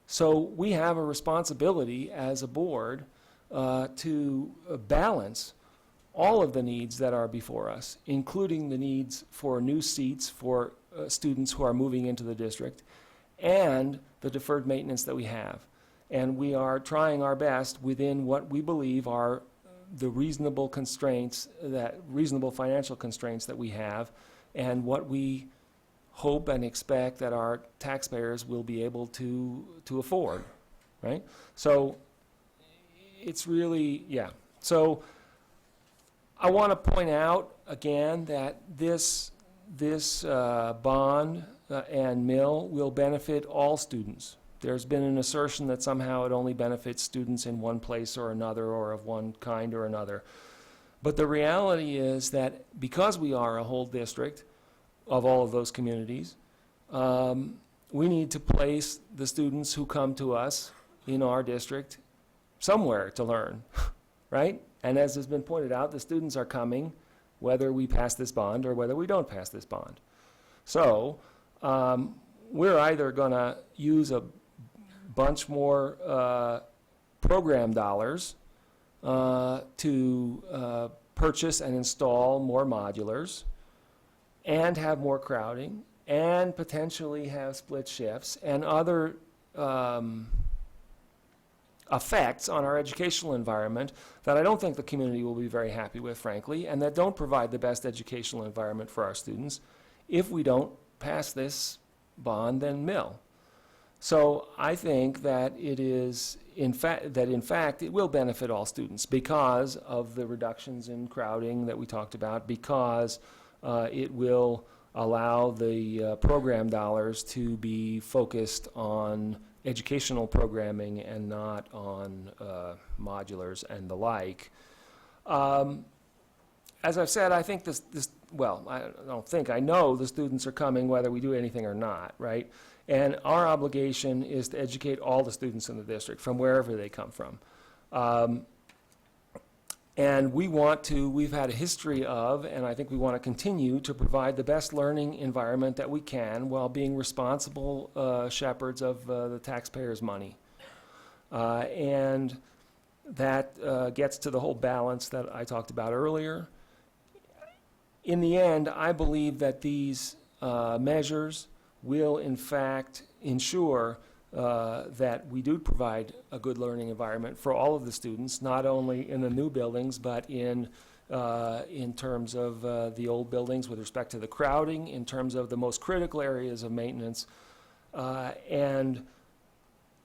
So we have a responsibility as a board to balance all of the needs that are before us, including the needs for new seats for students who are moving into the district, and the deferred maintenance that we have. And we are trying our best within what we believe are the reasonable financial constraints that we have, and what we hope and expect that our taxpayers will be able to afford, right? So it's really, yeah. So I want to point out again that this bond and mill will benefit all students. There's been an assertion that somehow it only benefits students in one place or another, or of one kind or another. But the reality is that because we are a whole district of all of those communities, we need to place the students who come to us in our district somewhere to learn, right? And as has been pointed out, the students are coming whether we pass this bond or whether we don't pass this bond. So we're either going to use a bunch more program dollars to purchase and install more modulars and have more crowding and potentially have split shifts and other effects on our educational environment that I don't think the community will be very happy with, frankly, and that don't provide the best educational environment for our students if we don't pass this bond and mill. So I think that it is, in fact, it will benefit all students because of the reductions in crowding that we talked about, because it will allow the program dollars to be focused on educational programming and not on modulars and the like. As I've said, I think well, I don't think, I know the students are coming whether we do anything or not, right? And our obligation is to educate all the students in the district from wherever they come from. And we've had a history of, and I think we want to continue to provide the best learning environment that we can while being responsible shepherds of the taxpayers' money. And that gets to the whole balance that I talked about earlier. In the end, I believe that these measures will, in fact, ensure that we do provide a good learning environment for all of the students, not only in the new buildings, but in terms of the old buildings with respect to the crowding, in terms of the most critical areas of maintenance. And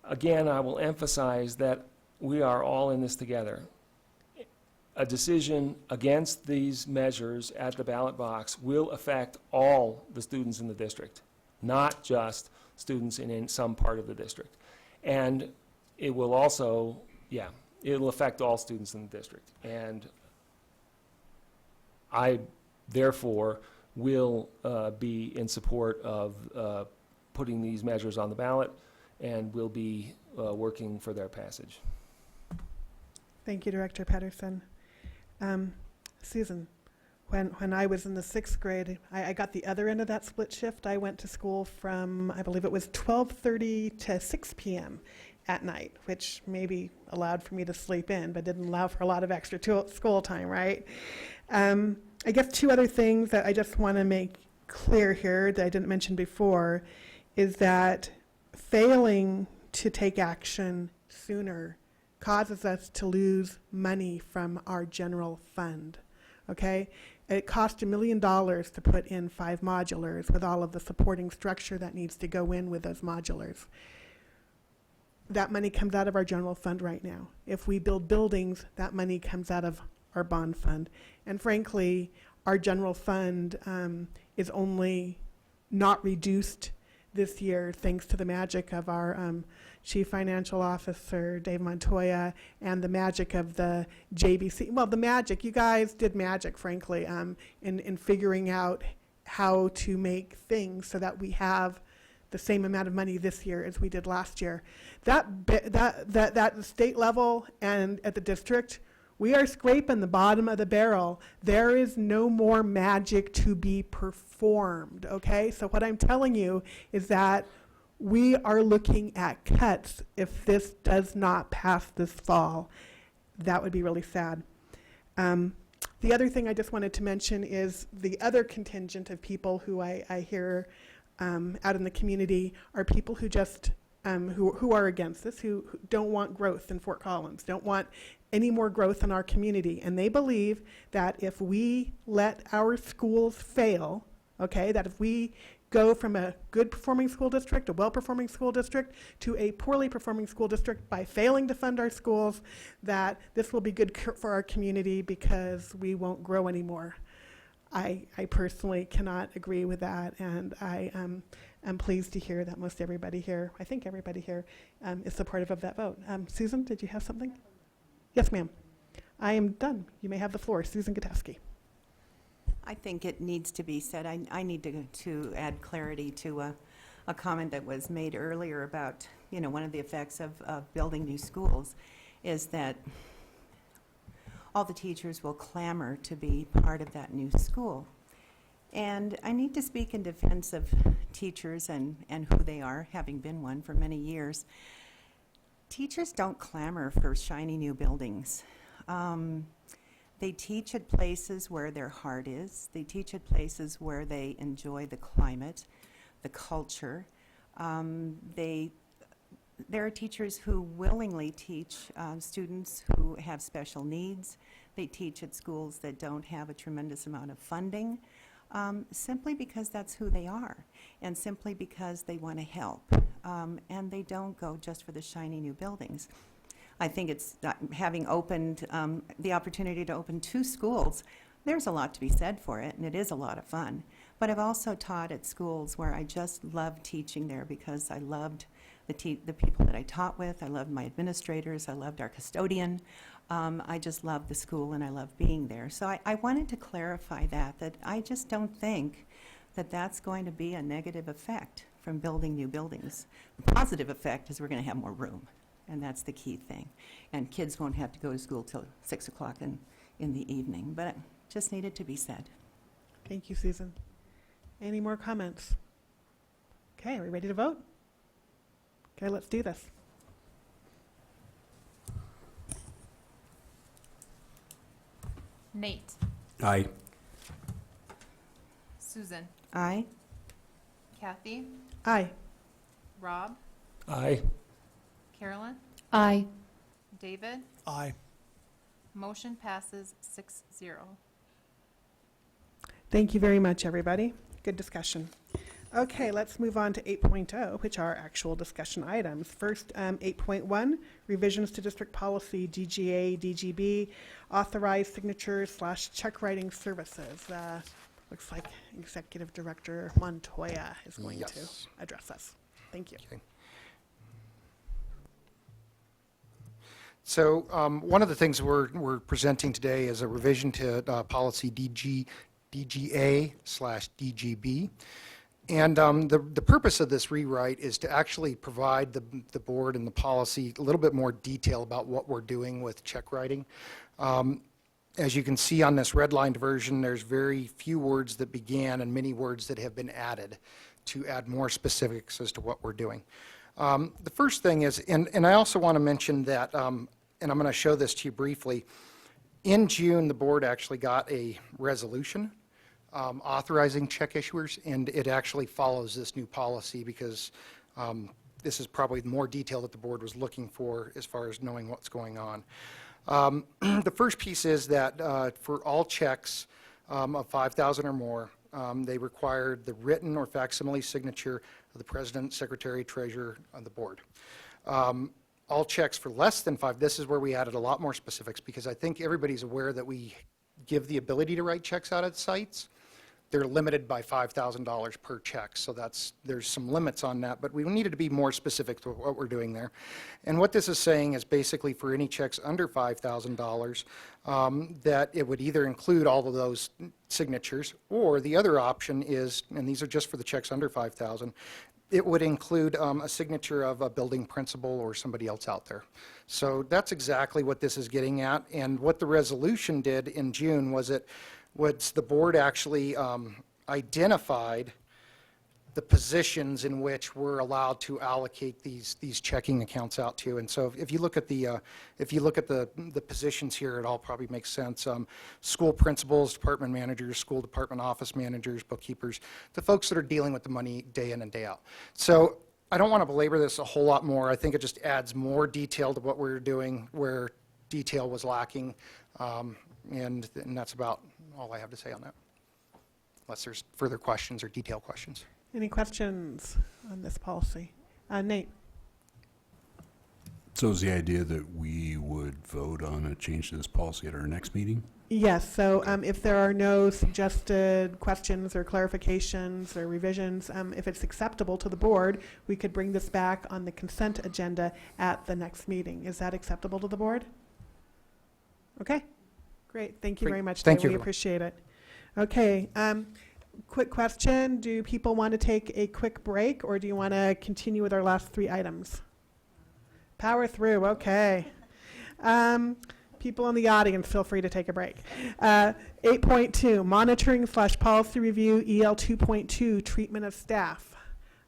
again, I will emphasize that we are all in this together. A decision against these measures at the ballot box will affect all the students in the district, not just students in some part of the district. And it will also, yeah, it will affect all students in the district. And I, therefore, will be in support of putting these measures on the ballot and will be working for their passage. Thank you, Director Pedersen. Susan, when I was in the 6th grade, I got the other end of that split shift. I went to school from, I believe it was 12:30 to 6 p.m. at night, which maybe allowed for me to sleep in, but didn't allow for a lot of extra school time, right? I guess two other things that I just want to make clear here that I didn't mention before is that failing to take action sooner causes us to lose money from our general fund, okay? It cost $1 million to put in 5 modulars with all of the supporting structure that needs to go in with those modulars. That money comes out of our general fund right now. If we build buildings, that money comes out of our bond fund. And frankly, our general fund is only not reduced this year thanks to the magic of our Chief Financial Officer, Dave Montoya, and the magic of the JBC. Well, the magic, you guys did magic, frankly, in figuring out how to make things so that we have the same amount of money this year as we did last year. That at the state level and at the district, we are scraping the bottom of the barrel. There is no more magic to be performed, okay? So what I'm telling you is that we are looking at cuts if this does not pass this fall. That would be really sad. The other thing I just wanted to mention is the other contingent of people who I hear out in the community are people who just who are against this, who don't want growth in Fort Collins, don't want any more growth in our community. And they believe that if we let our schools fail, okay, that if we go from a good performing school district, a well-performing school district, to a poorly performing school district by failing to fund our schools, that this will be good for our community because we won't grow anymore. I personally cannot agree with that, and I am pleased to hear that most everybody here, I think everybody here, is supportive of that vote. Susan, did you have something? Yes, ma'am. I am done. You may have the floor. Susan Gutowski. I think it needs to be said. I need to add clarity to a comment that was made earlier about, one of the effects of building new schools is that all the teachers will clamor to be part of that new school. And I need to speak in defense of teachers and who they are, having been one for many years. Teachers don't clamor for shiny new buildings. They teach at places where their heart is. They teach at places where they enjoy the climate, the culture. There are teachers who willingly teach students who have special needs. They teach at schools that don't have a tremendous amount of funding, simply because that's who they are, and simply because they want to help. And they don't go just for the shiny new buildings. I think it's having opened the opportunity to open 2 schools, there's a lot to be said for it, and it is a lot of fun. But I've also taught at schools where I just loved teaching there because I loved the people that I taught with. I loved my administrators. I loved our custodian. I just loved the school, and I loved being there. So I wanted to clarify that I just don't think that that's going to be a negative effect from building new buildings. The positive effect is we're going to have more room. And that's the key thing. And kids won't have to go to school till 6 o'clock in the evening. But it just needed to be said. Thank you, Susan. Any more comments? Okay, are we ready to vote? Okay, let's do this. Nate. Aye. Susan. Aye. Kathy. Aye. Rob. Aye. Carolyn. Aye. David. Aye. Motion passes 6-0. Thank you very much, everybody. Good discussion. Okay, let's move on to 8.0, which are actual discussion items. First, 8.1, revisions to district policy DGA, DGB, authorized signatures / check writing services. Looks like Executive Director Montoya is going to address us. Thank you. Okay. So one of the things we're presenting today is a revision to policy DGA/DGB. And the purpose of this rewrite is to actually provide the board and the policy a little bit more detail about what we're doing with check writing. As you can see on this redlined version, there's very few words that began and many words that have been added to add more specifics as to what we're doing. The first thing is, and I also want to mention that, and I'm going to show this to you briefly, in June, the board actually got a resolution authorizing check issuers, and it actually follows this new policy because this is probably more detail that the board was looking for as far as knowing what's going on. The first piece is that for all checks of $5,000 or more, they required the written or facsimile signature of the president, secretary, treasurer of the board. All checks for less than $5,000, this is where we added a lot more specifics because I think everybody's aware that we give the ability to write checks out at sites. They're limited by $5,000 per check, so there's some limits on that, but we needed to be more specific to what we're doing there. And what this is saying is basically for any checks under $5,000, that it would either include all of those signatures, or the other option is, and these are just for the checks under $5,000, it would include a signature of a building principal or somebody else out there. So that's exactly what this is getting at, and what the resolution did in June was the board actually identified the positions in which we're allowed to allocate these checking accounts out to. And so if you look at the positions here, it all probably makes sense. School principals, department managers, school department office managers, bookkeepers, the folks that are dealing with the money day in and day out. So I don't want to belabor this a whole lot more. I think it just adds more detail to what we're doing where detail was lacking. And that's about all I have to say on that, unless there's further questions or detailed questions. Any questions on this policy? Nate? So is the idea that we would vote on a change to this policy at our next meeting? Yes, so if there are no suggested questions or clarifications or revisions, if it's acceptable to the board, we could bring this back on the consent agenda at the next meeting. Is that acceptable to the board? Okay, great. Thank you Great. very much. Thank Dave. you, We everyone. appreciate it. Okay, quick question. Do people want to take a quick break, or do you want to continue with our last 3 items? Power through, okay. People in the audience, feel free to take a break. 8.2, monitoring/policy review, EL 2.2, treatment of staff.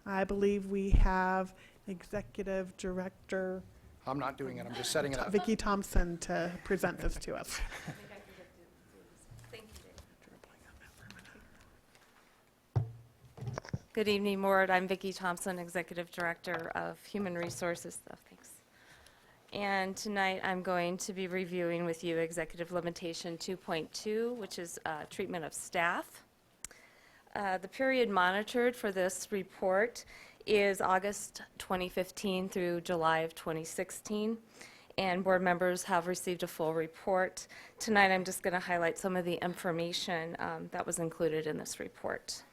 I believe we have Executive Director I'm not doing it, I'm just setting it up. Vicki Thompson to present this to us. Good evening, Board. I'm Vicki Thompson, Executive Director of Human Resources. Oh, thanks. And tonight I'm going to be reviewing with you Executive Limitation 2.2, which is treatment of staff. The period monitored for this report is August 2015 through July of 2016, and board members have received a full report. Tonight I'm just going to highlight some of the information that was included in this report.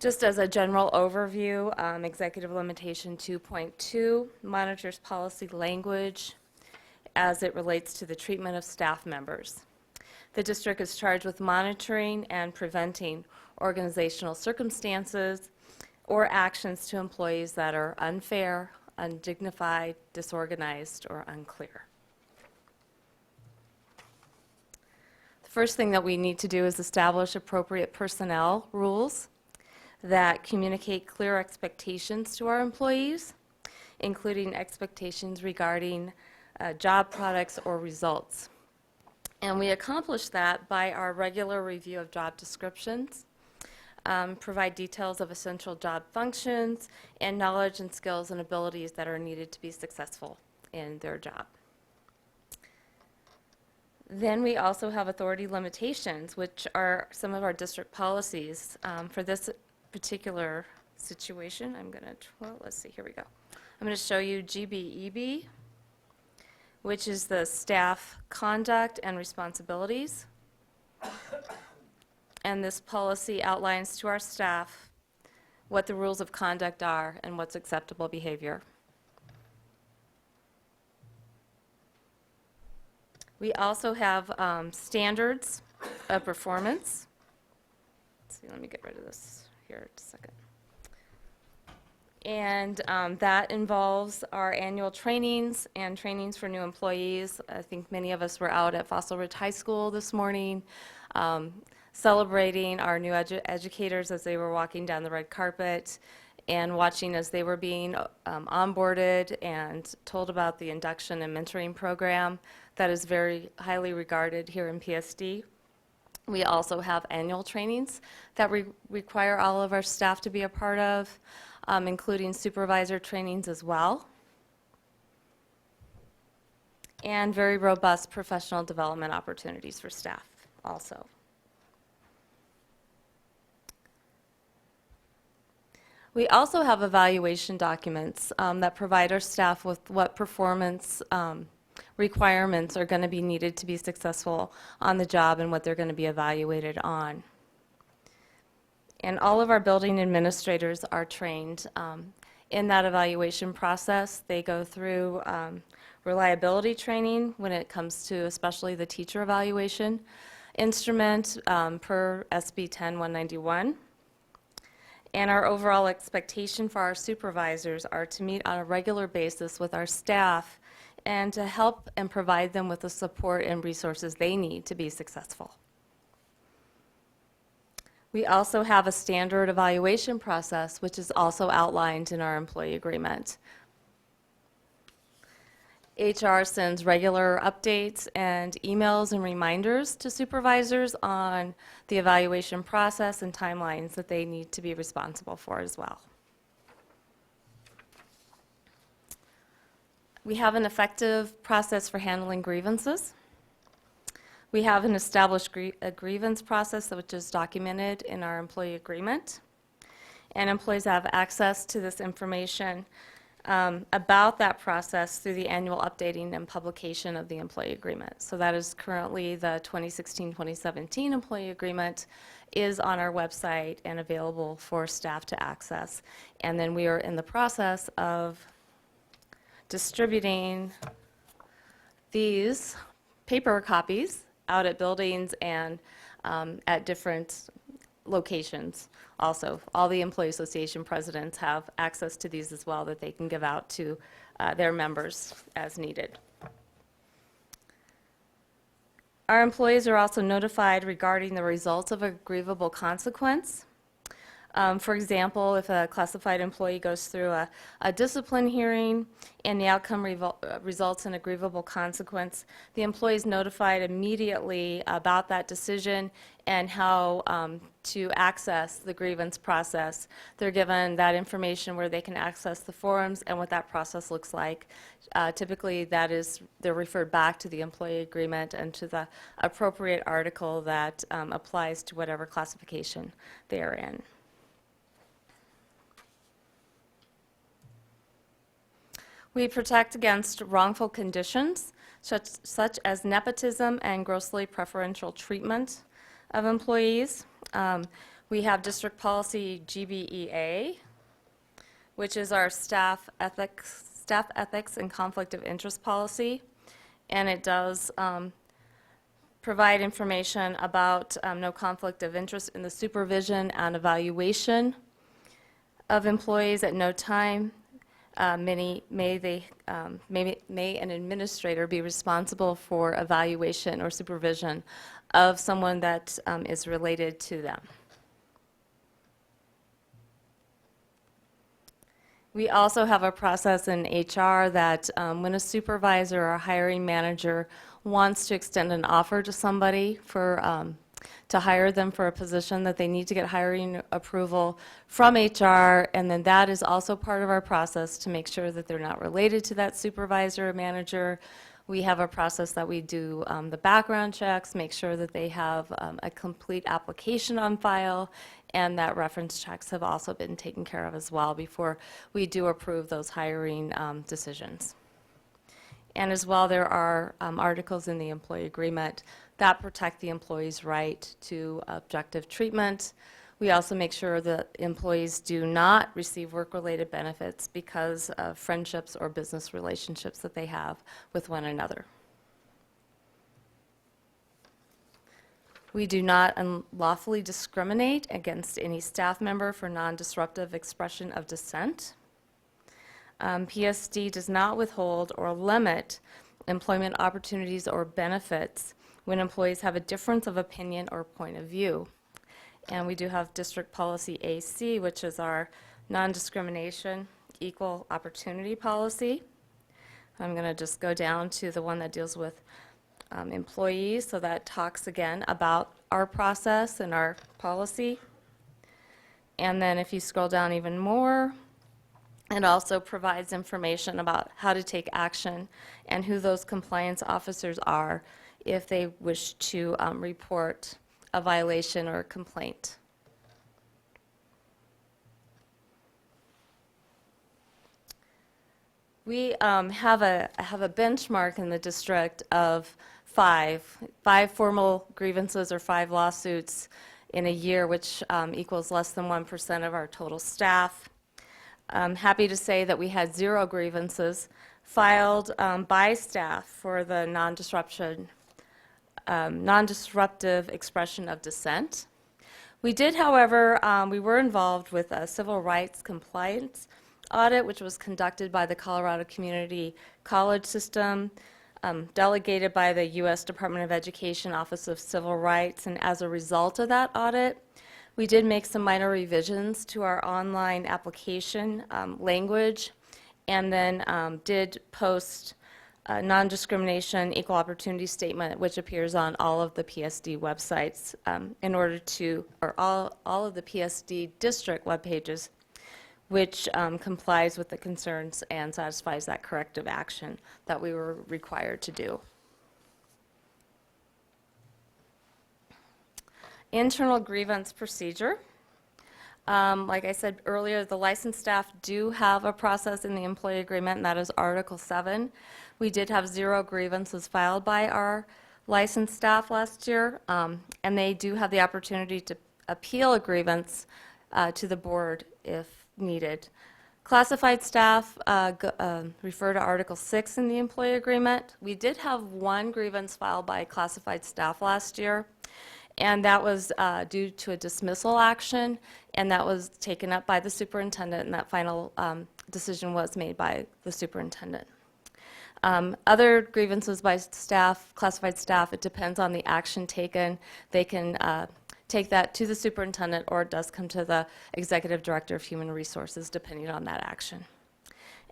Just as a general overview, Executive Limitation 2.2 monitors policy language as it relates to the treatment of staff members. The district is charged with monitoring and preventing organizational circumstances or actions to employees that are unfair, undignified, disorganized, or unclear. The first thing that we need to do is establish appropriate personnel rules that communicate clear expectations to our employees, including expectations regarding job products or results. And we accomplish that by our regular review of job descriptions, provide details of essential job functions, and knowledge and skills and abilities that are needed to be successful in their job. Then we also have authority limitations, which are some of our district policies. For this particular situation, I'm going to, well, let's see, here we go. I'm going to show you GBEB, which is the staff conduct and responsibilities. And this policy outlines to our staff what the rules of conduct are and what's acceptable behavior. We also have standards of performance. Let's see, let me get rid of this here just a second. And that involves our annual trainings and trainings for new employees. I think many of us were out at Fossil Ridge High School this morning celebrating our new educators as they were walking down the red carpet and watching as they were being onboarded and told about the induction and mentoring program that is very highly regarded here in PSD. We also have annual trainings that require all of our staff to be a part of, including supervisor trainings as well, and very robust professional development opportunities for staff also. We also have evaluation documents that provide our staff with what performance requirements are going to be needed to be successful on the job and what they're going to be evaluated on. And all of our building administrators are trained in that evaluation process. They go through reliability training when it comes to especially the teacher evaluation instrument per SB 10-191. And our overall expectation for our supervisors are to meet on a regular basis with our staff and to help and provide them with the support and resources they need to be successful. We also have a standard evaluation process, which is also outlined in our employee agreement. HR sends regular updates and emails and reminders to supervisors on the evaluation process and timelines that they need to be responsible for as well. We have an effective process for handling grievances. We have an established a grievance process which is documented in our employee agreement. And employees have access to this information about that process through the annual updating and publication of the employee agreement. So that is currently the 2016-2017 employee agreement is on our website and available for staff to access. And then we are in the process of distributing these paper copies out at buildings and at different locations. Also, all the Employee Association presidents have access to these as well that they can give out to their members as needed. Our employees are also notified regarding the results of a grievable consequence. For example, if a classified employee goes through a discipline hearing and the outcome results in a grievable consequence, the employee is notified immediately about that decision and how to access the grievance process. They're given that information where they can access the forums and what that process looks like. Typically, they're referred back to the employee agreement and to the appropriate article that applies to whatever classification they are in. We protect against wrongful conditions, such as nepotism and grossly preferential treatment of employees. We have district policy GBEA, which is our staff ethics and conflict of interest policy, and it does provide information about no conflict of interest in the supervision and evaluation of employees at no time. May an administrator be responsible for evaluation or supervision of someone that is related to them. We also have a process in HR that when a supervisor or a hiring manager wants to extend an offer to somebody for to hire them for a position, that they need to get hiring approval from HR, and then that is also part of our process to make sure that they're not related to that supervisor or manager. We have a process that we do the background checks, make sure that they have a complete application on file, and that reference checks have also been taken care of as well before we do approve those hiring decisions. And as well, there are articles in the employee agreement that protect the employee's right to objective treatment. We also make sure that employees do not receive work-related benefits because of friendships or business relationships that they have with one another. We do not unlawfully discriminate against any staff member for non-disruptive expression of dissent. PSD does not withhold or limit employment opportunities or benefits when employees have a difference of opinion or point of view. And we do have district policy AC, which is our non-discrimination, equal opportunity policy. I'm going to just go down to the one that deals with employees, so that talks again about our process and our policy. And then if you scroll down even more, it also provides information about how to take action and who those compliance officers are if they wish to report a violation or a complaint. We have a benchmark in the district of five formal grievances or 5 lawsuits in a year, which equals less than 1% of our total staff. I'm happy to say that we had 0 grievances filed by staff for the non-disruptive expression of dissent. We did, however, we were involved with a civil rights compliance audit, which was conducted by the Colorado Community College System, delegated by the U.S. Department of Education Office of Civil Rights, and as a result of that audit, we did make some minor revisions to our online application language, and then did post a non-discrimination equal opportunity statement, which appears on all of the PSD websites in order to, or all of the PSD district web pages, which complies with the concerns and satisfies that corrective action that we were required to do. Internal grievance procedure. Like I said earlier, the licensed staff do have a process in the employee agreement, and that is Article 7. We did have 0 grievances filed by our licensed staff last year, and they do have the opportunity to appeal a grievance to the board if needed. Classified staff refer to Article 6 in the employee agreement. We did have 1 grievance filed by classified staff last year, and that was due to a dismissal action, and that was taken up by the superintendent, and that final decision was made by the superintendent. Other grievances by staff, classified staff, it depends on the action taken. They can take that to the superintendent, or it does come to the executive director of human resources, depending on that action.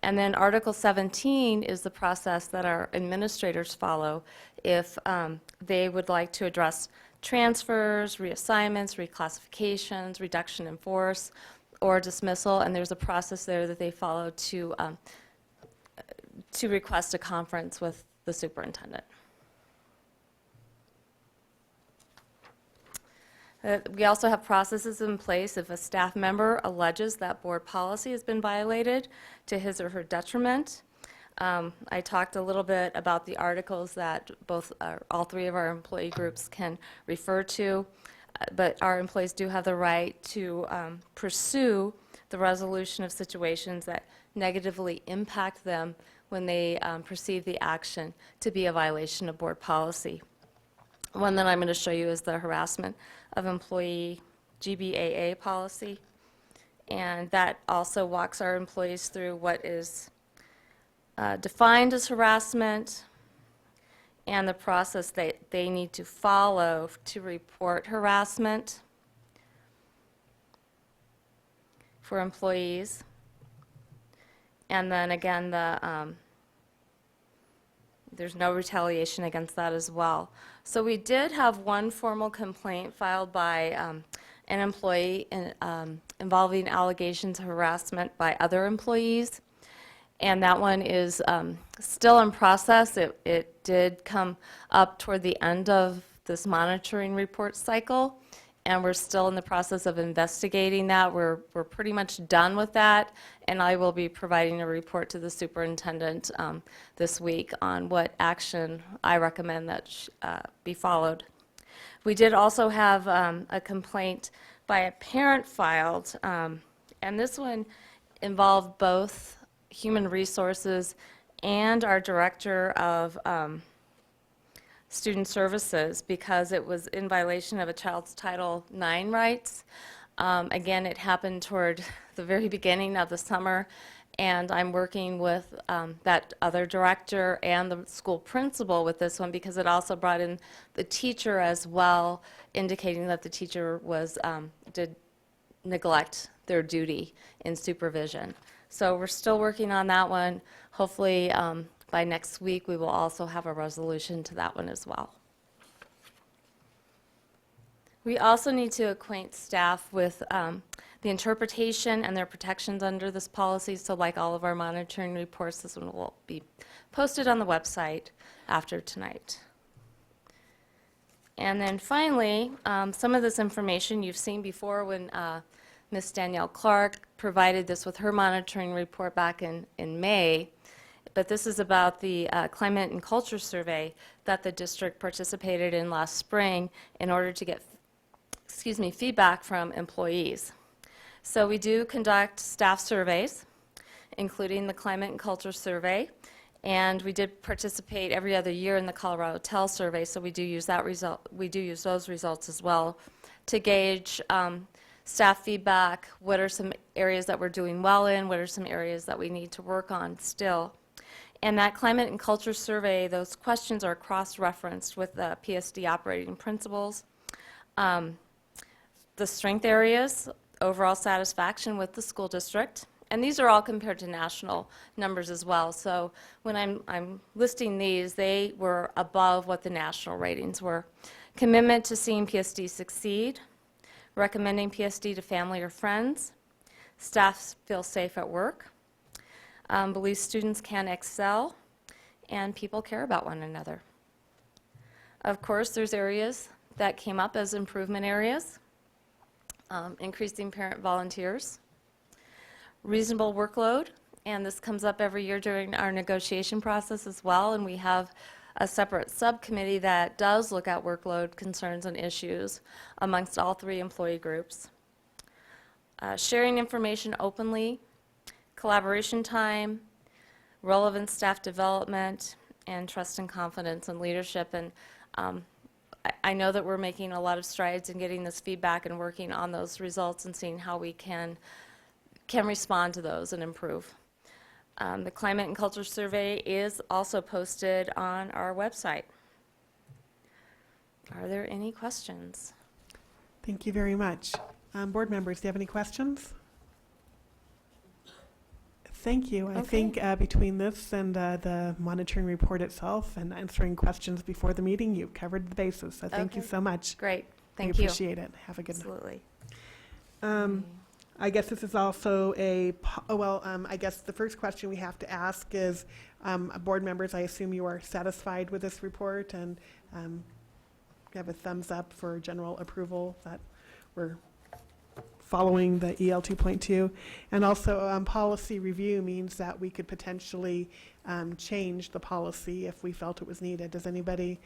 And then Article 17 is the process that our administrators follow if they would like to address transfers, reassignments, reclassifications, reduction in force, or dismissal, and there's a process there that they follow to request a conference with the superintendent. We also have processes in place if a staff member alleges that board policy has been violated to his or her detriment. I talked a little bit about the articles that all 3 of our employee groups can refer to, but our employees do have the right to pursue the resolution of situations that negatively impact them when they perceive the action to be a violation of board policy. One that I'm going to show you is the harassment of employee GBAA policy, and that also walks our employees through what is defined as harassment and the process that they need to follow to report harassment for employees. And then again, there's no retaliation against that as well. So we did have 1 formal complaint filed by an employee involving allegations of harassment by other employees, and that one is still in process. It did come up toward the end of this monitoring report cycle, and we're still in the process of investigating that. We're pretty much done with that, and I will be providing a report to the superintendent this week on what action I recommend that be followed. We did also have a complaint by a parent filed, and this one involved both Human Resources and our Director of Student Services because it was in violation of a child's Title IX rights. Again, it happened toward the very beginning of the summer, and I'm working with that other director and the school principal with this one because it also brought in the teacher as well, indicating that the teacher did neglect their duty in supervision. So we're still working on that one. Hopefully, by next week, we will also have a resolution to that one as well. We also need to acquaint staff with the interpretation and their protections under this policy. So like all of our monitoring reports, this one will be posted on the website after tonight. And then finally, some of this information you've seen before when Ms. Danielle Clark provided this with her monitoring report back in May. But this is about the climate and culture survey that the district participated in last spring in order to get feedback from employees. So we do conduct staff surveys, including the climate and culture survey, and we did participate every other year in the Colorado TEL survey, so we do use that result. We do use those results as well to gauge staff feedback, what are some areas that we're doing well in, what are some areas that we need to work on still. And that climate and culture survey, those questions are cross-referenced with the PSD operating principles. The strength areas, overall satisfaction with the school district, and these are all compared to national numbers as well. So when I'm listing these, they were above what the national ratings were. Commitment to seeing PSD succeed, recommending PSD to family or friends, staff feel safe at work, believe students can excel, and people care about one another. Of course, there's areas that came up as improvement areas. Increasing parent volunteers. Reasonable workload, and this comes up every year during our negotiation process as well, and we have a separate subcommittee that does look at workload concerns and issues amongst all 3 employee groups. Sharing information openly, collaboration time, relevant staff development, and trust and confidence in leadership. And I know that we're making a lot of strides in getting this feedback and working on those results and seeing how we can respond to those and improve. The climate and culture survey is also posted on our website. Are there any questions? Thank you very much. Board members, do you have any questions? Thank you. I think between this and the monitoring report itself and answering questions before the meeting, you've covered the bases. So thank you so much. Great. Thank we you. Appreciate it. Have a good Absolutely. night. I guess this is also I guess the first question we have to ask is, board members, I assume you are satisfied with this report and have a thumbs up for general approval that we're following the EL 2.2. And also policy review means that we could potentially change the policy if we felt it was needed. Does anybody,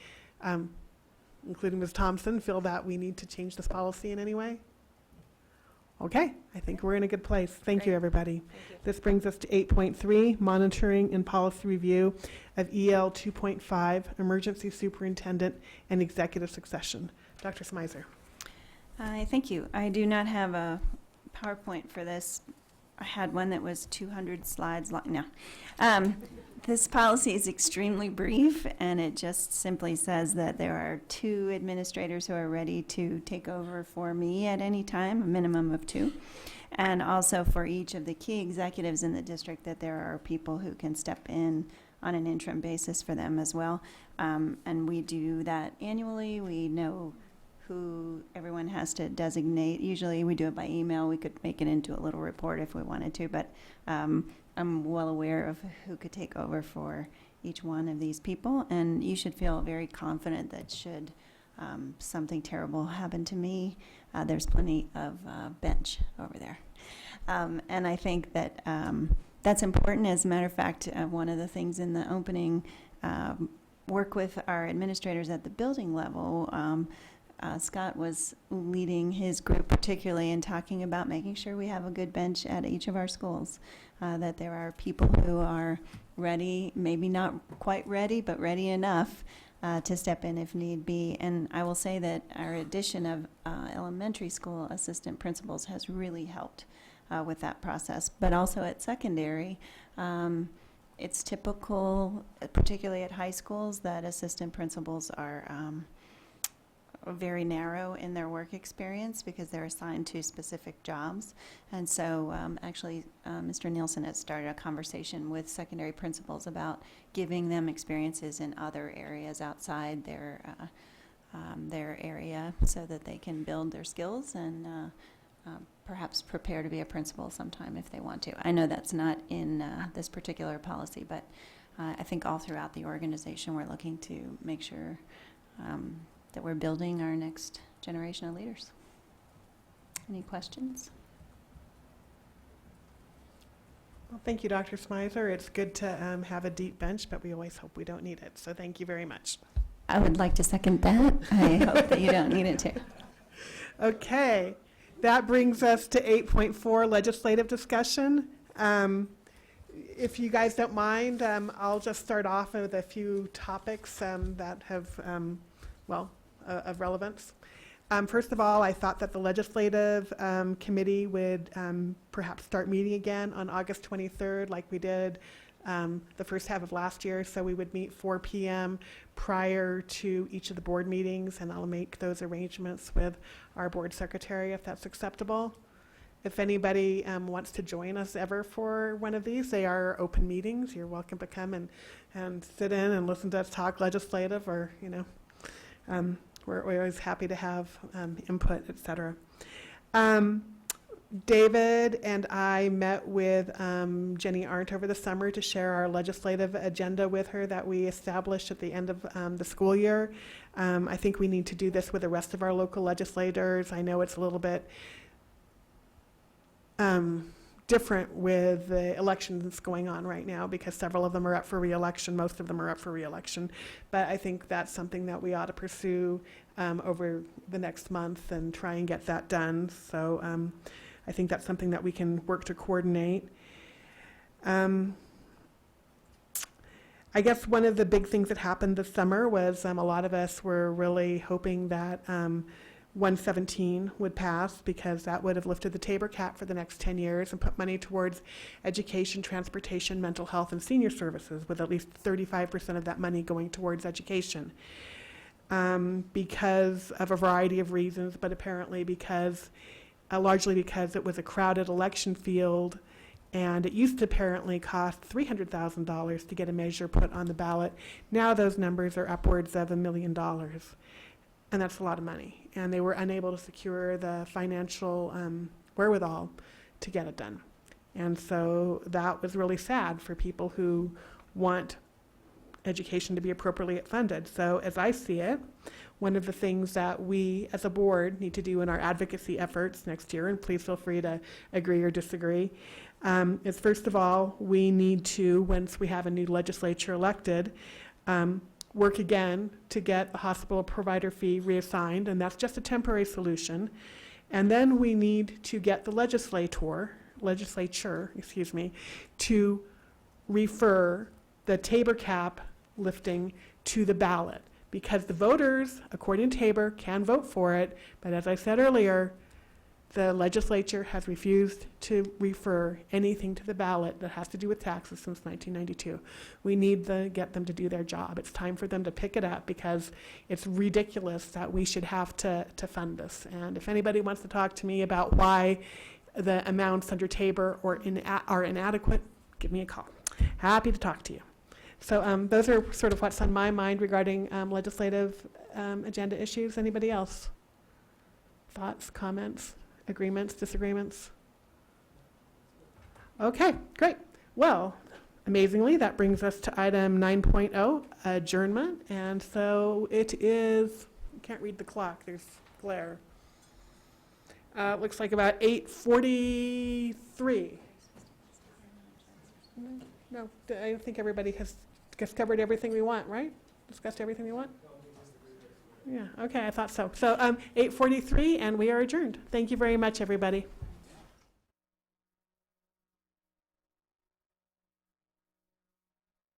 including Ms. Thompson, feel that we need to change this policy in any way? Okay, I think we're in a good place. Thank you, everybody. Thank you. This brings us to 8.3, monitoring and policy review of EL 2.5, emergency superintendent and executive succession. Dr. Smizer. Thank you. I do not have a PowerPoint for this. I had one that was 200 slides long. No. This policy is extremely brief, and it just simply says that there are 2 administrators who are ready to take over for me at any time, a minimum of 2. And also for each of the key executives in the district that there are people who can step in on an interim basis for them as well. And we do that annually. We know who everyone has to designate. Usually we do it by email. We could make it into a little report if we wanted to, but I'm well aware of who could take over for each one of these people, and you should feel very confident that should something terrible happen to me, there's plenty of bench over there. And I think that that's important. As a matter of fact, one of the things in the opening, work with our administrators at the building level, Scott was leading his group particularly in talking about making sure we have a good bench at each of our schools, that there are people who are ready, maybe not quite ready, but ready enough to step in if need be. And I will say that our addition of elementary school assistant principals has really helped with that process. But also at secondary, it's typical, particularly at high schools, that assistant principals are very narrow in their work experience because they're assigned to specific jobs. And so actually Mr. Nielsen has started a conversation with secondary principals about giving them experiences in other areas outside their area so that they can build their skills and perhaps prepare to be a principal sometime if they want to. I know that's not in this particular policy, but I think all throughout the organization we're looking to make sure that we're building our next generation of leaders. Any questions? Well, thank you, Dr. Smizer. It's good to have a deep bench, but we always hope we don't need it. So thank you very much. I would like to second that. I hope that you don't need it to. Okay, that brings us to 8.4, legislative discussion. If you guys don't mind, I'll just start off with a few topics that have, of relevance. First of all, I thought that the legislative committee would perhaps start meeting again on August 23rd like we did the first half of last year. So we would meet 4 p.m. prior to each of the board meetings, and I'll make those arrangements with our board secretary if that's acceptable. If anybody wants to join us ever for one of these, they are open meetings. You're welcome to come and sit in and listen to us talk legislative, or, we're always happy to have input, et cetera. David and I met with Jenny Arndt over the summer to share our legislative agenda with her that we established at the end of the school year. I think we need to do this with the rest of our local legislators. I know it's a little bit different with the elections that's going on right now because several of them are up for re-election, most of them are up for re-election. But I think that's something that we ought to pursue over the next month and try and get that done. So I think that's something that we can work to coordinate. I guess one of the big things that happened this summer was a lot of us were really hoping that 117 would pass because that would have lifted the Tabor cap for the next 10 years and put money towards education, transportation, mental health, and senior services, with at least 35% of that money going towards education. Because of a variety of reasons, but apparently because largely because it was a crowded election field, and it used to apparently cost $300,000 to get a measure put on the ballot. Now those numbers are upwards of $1 million, and that's a lot of money. And they were unable to secure the financial wherewithal to get it done. And so that was really sad for people who want education to be appropriately funded. So as I see it, one of the things that we as a board need to do in our advocacy efforts next year, and please feel free to agree or disagree, is first of all, we need to, once we have a new legislature elected, work again to get the hospital provider fee reassigned, and that's just a temporary solution. And then we need to get the legislature, to refer the Tabor cap lifting to the ballot, because the voters, according to Tabor, can vote for it, but as I said earlier, the legislature has refused to refer anything to the ballot that has to do with taxes since 1992. We need to get them to do their job. It's time for them to pick it up because it's ridiculous that we should have to fund this. And if anybody wants to talk to me about why the amounts under Tabor are inadequate, give me a call. Happy to talk to you. So those are sort of what's on my mind regarding legislative agenda issues. Anybody else? Thoughts, comments? Agreements, disagreements? Okay, great. Well, amazingly, that brings us to item 9.0, adjournment. And so it is, I can't read the clock, there's glare. Looks like about 8:43. No, I think everybody has discovered everything we want, right? Discussed everything we want? Yeah, okay, I thought so. So 8:43, and we are adjourned. Thank you very much, everybody.